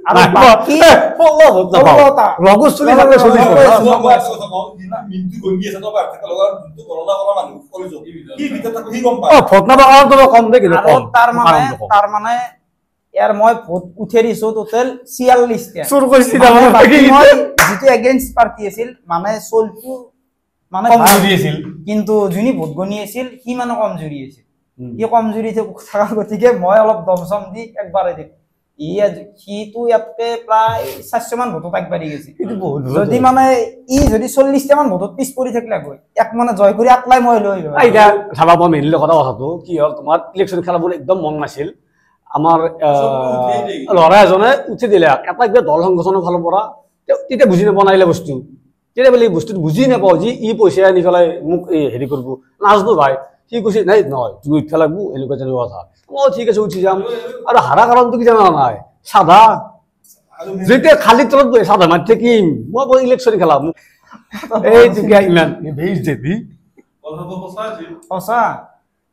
আৰু বাকী 16টা লগৰ চলি থাকে চলি মিণ্টু গণি আছে তো পাৰ্থক্য লগা যোনটো গণনা কৰা মানুহ কলেজত কি ভিতৰত থাকে সি গম পায় ভোট নাপাওঁ আৰু কম দে কিন্তু তাৰ মানে ইয়াৰ মই ভোট উঠে দিছো টোটেল 46টা চুৰ কৰিছি মই যিটো এগেইনষ্ট পাৰ্টি আছিল মানে চলটো মানে কমজুৰি আছিল কিন্তু যোনি ভোট গণি আছিল সি মানে কমজুৰি আছিল ই কমজুৰি থকাৰ গতিকে মই অলপ দমচম দি একবাৰে দিম সিটো ইয়াতে প্ৰায় 400 মান ভোটত আগবাঢ়ি গৈছে যদি মানে ই যদি 40টা মান ভোটত পিছ পৰি থাকিলে গৈ এক মানে জয় কৰি আকলাই মই লৈ আহিলো এতিয়া চাবা মই মেইনলি কথাটো কি হ'ল তোমাৰ ইলেকশ্যন খেলাবোৰ একদম মন নাছিল আমাৰ ল'ৰা এজনে উঠি দিলে এটা কিবা দল সংগঠনৰ ফালৰ পৰা তেতিয়া বুজি নবনাইলে বস্তু তেতিয়া বোলে বস্তুটো বুজি নাপাওঁ যি ই পইচা আনি পেলাই মোক হেৰি কৰিব নাজনো ভাই সি কৈছে নাই নহয় তুমি উঠিব লাগব এনেকুৱা তেনেকুৱা কথা মই ঠিক আছে উঠি যাম আৰু হাৰা কাৰণটো কি জানা নাই সাধা যেতিয়া খালি তলত বহি সাধা মাৰি থাকিম মই ইলেকশ্যন খেলাম এই ইমান ভেজ দেবি সঁচা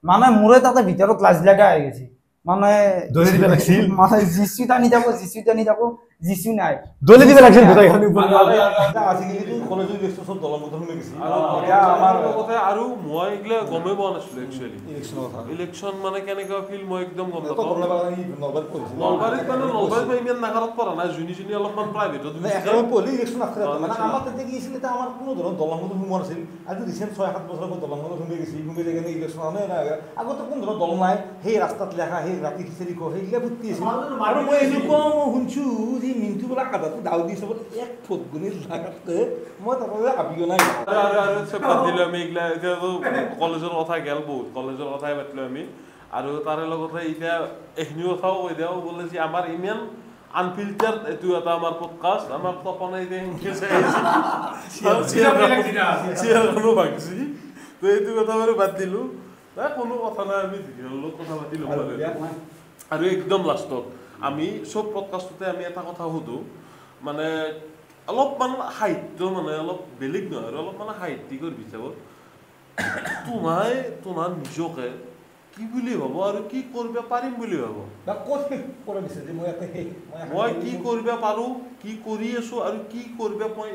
মানে মোৰে তাতে ভিতৰত লাজ লগা হৈ গৈছে মানে দলি দিব লাগিছিল মানে যিচু টানি যাব যিচু নাই দলি দিব লাগিছিল আজিকালি কলেজৰ ইলেকশ্যন দলমুঠৰ হৈ গৈছে আমাৰ কথা আৰু মই এগলা গমেই পোৱা নাছিলো একচুৱেলি ইলেকশ্যন মানে কেনেকুৱা ফিল মই একদম গম নাপাওঁ নলবাৰীত ইমান নাগাৰত পৰা নাই যোনী অলপমান প্ৰাইভেটত পঢ়ি ইলেকশ্যন মানে আমাৰ তেতিয়া কি আছিল আমাৰ কোনো ধৰণৰ দলমুঠৰ সোমোৱা নাছিল আজি ৰিচেণ্ট 6-7 বছৰৰ পৰা দলমুঠৰ সোমাই গৈছে সোমাই যায় কিনে ইলেকশ্যন আগতে কোনো ধৰণৰ দল নাই সেই ৰাস্তাত লেখা সেই ৰাতি খিচাৰি খোৱা সেইগিলা ফুটি আছিল আৰু মই এনেকুৱা শুনছোঁ যে মিণ্টু বোলা কাটাটো দাউ দি চবত এক ফুট গুণি লাগাতকৈ মই তাতে আবিও নাই দিলো আমি এইগিলা এতিয়াতো কলেজৰ কথা গেল বহুত কলেজৰ কথাই পাতিলো আমি আৰু তাৰে লগতে এতিয়া এইখিনি কথাও কৈ দিওঁ বোলে যে আমাৰ ইমান আনফিল্টাৰ্ড এইটো এটা আমাৰ পডকাষ্ট আমাৰ তপনে এতিয়া ভাগছি তো এইটো কথা বাৰু বাদ দিলো কোনো কথা নাই আমি কথা পাতিলো আৰু একদম লাষ্টত আমি চব পডকাষ্টতে আমি এটা কথা সুধো মানে অলপমান সাহিত্য মানে অলপ বেলেগ নহয় আৰু অলপ মানে সাহিত্যিকৰ হিচাপত তোমাৰ নিজকে কি বুলি ভাব আৰু কি কৰিব পাৰিম বুলি ভাব মই কি কৰিব পাৰো কি কৰি আছো আৰু কি কৰিব মই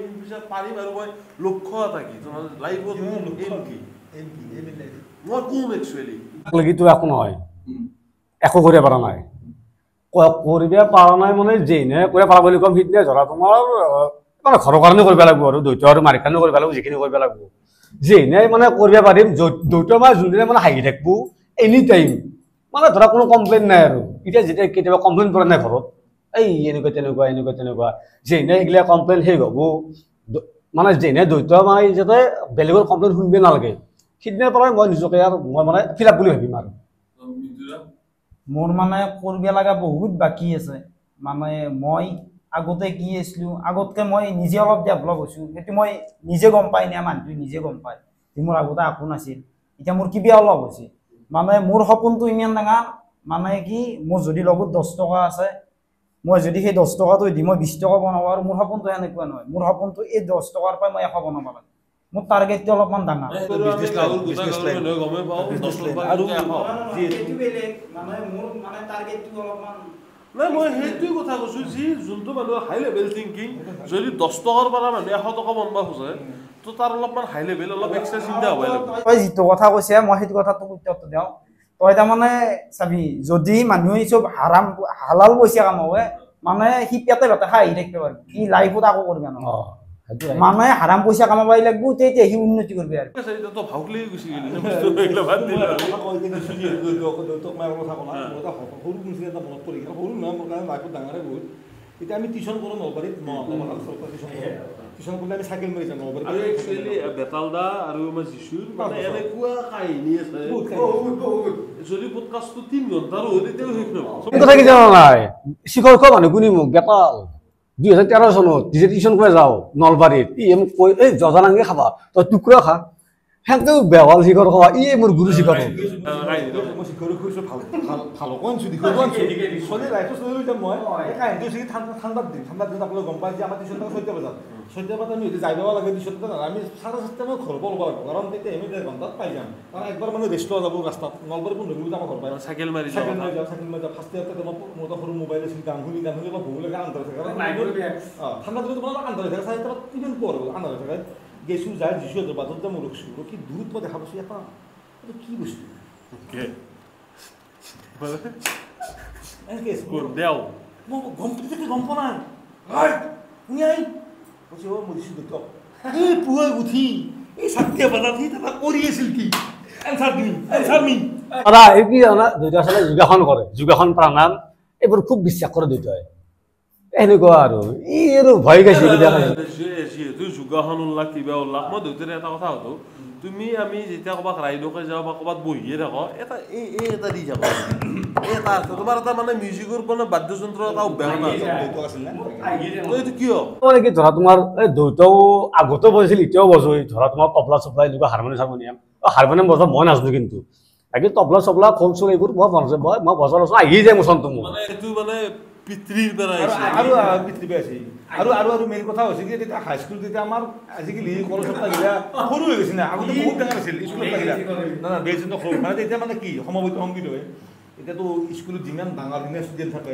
পাৰিম আৰু মই লক্ষ্য এটা কি তোমাৰ লাইফত মই কোন একচুৱেলি লাগি একো নহয় একো কৰিব পৰা নাই কৰিব পৰা নাই মানে যেনে কৰিব পাৰা বুলি কম সিদিনা ধৰা তোমাৰ মানে ঘৰৰ কাৰণে কৰিব লাগিব আৰু দ্বৈত আৰু মাৰি কাৰণে কৰিব লাগিব যিখিনি কৰিব লাগিব যেনে মানে কৰিব পাৰিম দ্বৈত মানে যোনদিনা মানে হাঁহি থাকিব এনি টাইম মানে ধৰা কোনো কমপ্লেইন নাই আৰু এতিয়া যেতিয়া কেতিয়াবা কমপ্লেইন কৰা নাই ঘৰত এই এনেকুৱা তেনেকুৱা যেনে এইগিলা কমপ্লেইন শেষ হ'ব মানে যেনে দ্বৈত মানে যাতে বেলেগৰ কমপ্লেইন শুনিব নালাগে সিদিনাৰ পৰাই মই নিজকে আৰু মই মানে ফিল আপ বুলি ভাবিম আৰু মোৰ মানে কৰিব লগা বহুত বাকী আছে মানে মই আগতে কি আছিলোঁ আগতকৈ মই নিজে অলপ ডেভেলপ হৈছোঁ সেইটো মই নিজে গম পাই নে মানুহটোৱে নিজে গম পায় যে মোৰ আগতে একো নাছিল এতিয়া মোৰ কিবা অলপ হৈছে মানে মোৰ সপোনটো ইমান ডাঙৰ মানে কি মোৰ যদি লগত 10 টকা আছে মই যদি সেই 10 টকাটো দি মই 20 টকা বনাব আৰু মোৰ সপোনটো এনেকুৱা নহয় মোৰ সপোনটো এই 10 টকাৰ পৰা মই 100 বনাব লাগে মোৰ টাৰ্গেটটো অলপমান ডাঙৰ আৰু নাই মই সেইটোৱে কথা কৈছোঁ যি যোনটো মানুহৰ হাই লেভেল থিংকিং যদি 10 টকাৰ পৰা মানুহে 100 টকা বনাব খোজে তো তাৰ অলপমান হাই লেভেল অলপ এক্সট্ৰা চিন্তা হ'ব লাগিব তই যিটো কথা কৈছে মই সেইটো কথাটো উত্তৰটো দিওঁ তই তাৰমানে চাবি যদি মানুহে চব হাৰাম হালাল পইচা কামাৱে মানে সি পেটে পেটে খাই থাকিব পাৰিব সি লাইফত আকৌ কৰিব নহয় মানে হাৰাম পইচা কামাবই লাগিব তেতিয়া সি উন্নতি কৰিব আৰু এতিয়া তো ভাউকলি গুচি গেলি এইগিলা বাদ দিলে এতিয়া আমি টিউশ্যন কৰোঁ নলবাৰীত টিউশ্যন কৰিলে আমি চাইকেল মাৰি যাওঁ নলবাৰীত আৰু একচুৱেলি বেতালদা আৰু আমাৰ যিচুৰ মানে এনেকুৱা কাহিনী আছে যদি পডকাষ্টটো 3 ঘণ্টাৰো হয় তেতিয়াও শেষ নহ'ব কথা কি জানা নাই শিখৰ খোৱা মানুহ কোনি মোক বেতাল 2013 চনত যে টিউশ্যন কৰি যাওঁ নলবাৰীত মোক কৈ এই জজানাংগে খাবা তই টুকুৰা খা সেনেকেও বেৱাল শিখৰ খোৱা মোৰ গুৰু শিখৰ ঠাণ্ডাত দিন আপোনালোকে গম পায় যে আমাৰ টিউশ্যন 4টা বজাত 4টা বজাত আমি যাই পাব লাগে টিউশ্যন আমি 7:30 মই ঘৰ পৰা ল'ব লাগিব কাৰণ তেতিয়া আমি 1 ঘণ্টাত পাই যাম কাৰণ একবাৰ মানে ৰেষ্ট লোৱা যাব ৰাস্তাত নলবাৰী 15 মিনিট আমাৰ ঘৰ পাই চাইকেল মাৰি যাওঁ ফাৰ্ষ্ট ইয়াৰতে মোৰ সৰু মোবাইল আছিল গান শুনি অলপ ভুল লাগে আন্ধাৰ থাকে ঠাণ্ডা দিনত তোমাৰ আন্ধাৰ থাকে 4টাত কিমান পোহৰ হ'ব আন্ধাৰ থাকে গেছোঁ যায় যিছোঁ বাটত যাম ৰখিছোঁ ৰখি দূৰত মই দেখা পাইছোঁ এটা এইটো কি বস্তু এনেকৈ মই গম পোৱা নাই শুনি আহি কৈছে অ' মৰিছোঁ দেউতাক এই পুৱাই উঠি এই 4টা বজাত সি তাত কৰি আছিল কি এনচাৰ মি দাদা এই কি জানা দেউতা আচলতে যোগাসন কৰে যোগাসন প্ৰাণায়াম এইবোৰ খুব বিশ্বাস কৰে দেউতাই এনেকুৱা আৰু ই আৰু ভয় খাইছে যিহেতু যোগাসন উল্লাস কিবা উল্লাস মই দেউতাৰে এটা কথা সুধো তুমি আমি যেতিয়া ক'ৰবাত ৰাইডকে যাওঁ বা ক'ৰবাত বহিয়ে থাকোঁ এটা এটা দি যাব এটা আছে তোমাৰ এটা মানে মিউজিকৰ মানে বাদ্যযন্ত্ৰ এটা অভ্যাস আছিল এইটো কিয় মানে কি ধৰা তোমাৰ এই দেউতাও আগতে বজাইছিল এতিয়াও বজাই ধৰা তোমাৰ তবলা চবলা এনেকুৱা হাৰমনিয়াম বজাব মই নাজানো কিন্তু বাকী তবলা চবলা খোল চোল এইবোৰ মই বজাব আছোঁ আহি যায় মোৰ চনটো মোৰ এইটো মানে পিতৃৰ দ্বাৰা আৰু পিতৃ আছে আৰু মেইন কথা হৈছে কি তেতিয়া হাইস্কুল যেতিয়া আমাৰ আজিকালি কলেজত লাগিলে সৰু হৈ গৈছে না আগতে বহুত ডাঙৰ আছিল স্কুলত লাগিলে না বেজটো সৰু মানে তেতিয়া মানে কি সমবেত সংগীত হয় এতিয়াতো স্কুলত যিমান ডাঙৰ দিনে ষ্টুডেণ্ট থাকে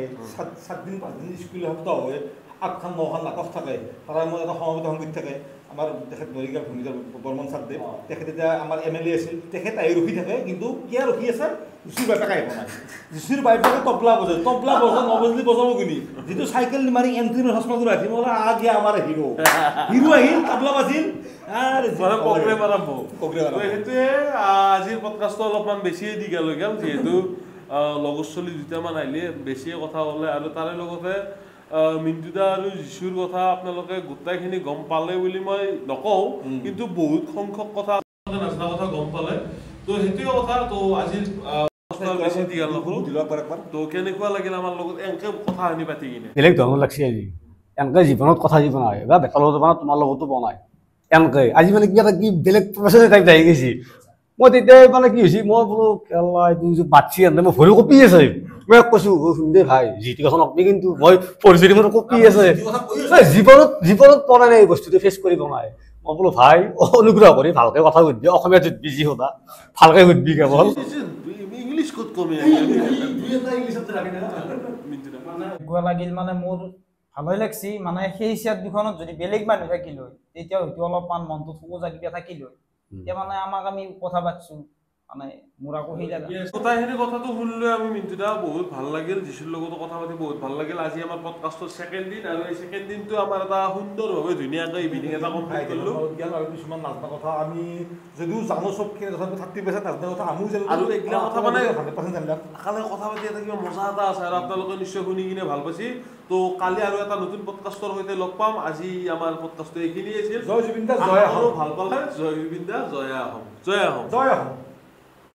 7 দিন 5 দিন স্কুল সপ্তাহ হয় 8খন 9খন নাটক থাকে তাৰ মই এটা সমবেত সংগীত থাকে আমাৰ তেখেত মৰিগাঁও ভূমিকাৰ বৰ্মন ছাৰদেৱ তেখেত এতিয়া আমাৰ MLA আছিল তেখেত আহি ৰখি থাকে কিন্তু কিয় ৰখি আছে যিচুৰ বাইপাকে আহিব নাই যিচুৰ বাইপাকে তবলা বজায় নবজলি বজাব কিনি যিটো চাইকেল মাৰি এণ্ট্ৰিৰ হস্পিটেলত ৰাখি মই আগে আমাৰ হিৰো আহিল তবলা বাজিল সেইটোৱে আজিৰ পডকাষ্টটো অলপমান বেছিয়ে দীঘল হৈ গ'ল যিহেতু লগৰ চলি দুটামান আহিলে বেছিয়ে কথা ক'লে আৰু তাৰে লগতে মিণ্টুদা আৰু যিচুৰ কথা আপোনালোকে গোটেইখিনি গম পালে বুলি মই নকওঁ কিন্তু বহুত সংখ্যক কথা নাজনা কথা গম পালে তো সেইটোৱে কথা তো আজিৰ বেছি দীঘল নকৰোঁ তো কেনেকুৱা লাগিল আমাৰ লগত এনেকৈ কথাখিনি পাতি কিনে বেলেগ ধৰণৰ লাগছে আজি এনেকৈ জীৱনত কথা যি বনায় বা বেতালৰ জীৱনত তোমাৰ লগতো বনায় এনেকৈ আজি মানে কিবা এটা কি বেলেগ প্ৰফেশ্যনেল টাইপ আহি গৈছে মই তেতিয়াই মানে কি হৈছে মই বোলো কেলা এইটো বাচ্ছি আনে মই ভৰি কঁপি আছে মই কৈছোঁ শুন ভাই যিটো কথা নকবি কিন্তু মই পঢ়িছোঁ মোৰ কঁপি আছে জীৱনত পৰা নাই এই বস্তুটো ফেচ কৰিব নাই মই বোলো ভাই অনুগ্ৰহ কৰি ভালকৈ কথা সুধিবি অসমীয়াত সুধিবি যি সোধা ভালকৈ সুধিবি কেৱল ইংলিছ ক'ত কমে লাগিল মানে মোৰ ভালেই লাগছি মানে সেই চেয়াৰ দুখনত যদি বেলেগ মানুহ থাকিল হয় তেতিয়া হয়তো অলপমান মনটো থুকোজা কিবা থাকিল হয় এতিয়া মানে আমাক আমি কথা পাতিছোঁ মানে মোৰ আকৌ সেই জাগা গোটেইখিনি কথাটো শুনিলে আমি মিণ্টুদা বহুত ভাল লাগিল যিচুৰ লগতো কথা পাতি বহুত ভাল লাগিল আজি আমাৰ পডকাষ্টৰ 2nd দিন আৰু এই 2nd দিনটো আমাৰ এটা সুন্দৰভাৱে ধুনীয়াকৈ ইভিনিং এটা কমপ্লিট কৰিলোঁ আৰু কিছুমান নাজনা কথা আমি যদিও জানো চবখিনি তথাপি 30% নাজনা কথা আমিও জানো আৰু এইগিলা কথা মানে 100% জানিলাম কালি কথা পাতি এটা কিবা মজা এটা আছে আৰু আপোনালোকে নিশ্চয় শুনি কিনে ভাল পাইছে তো কালি আৰু এটা নতুন পডকাষ্টৰ সৈতে লগ পাম আজি আমাৰ পডকাষ্টটো এইখিনিয়ে আছিল জয় জুবিন দা জয় আহোম ভাল পালে জয় জুবিন দা জয় আহোম জয় আহোম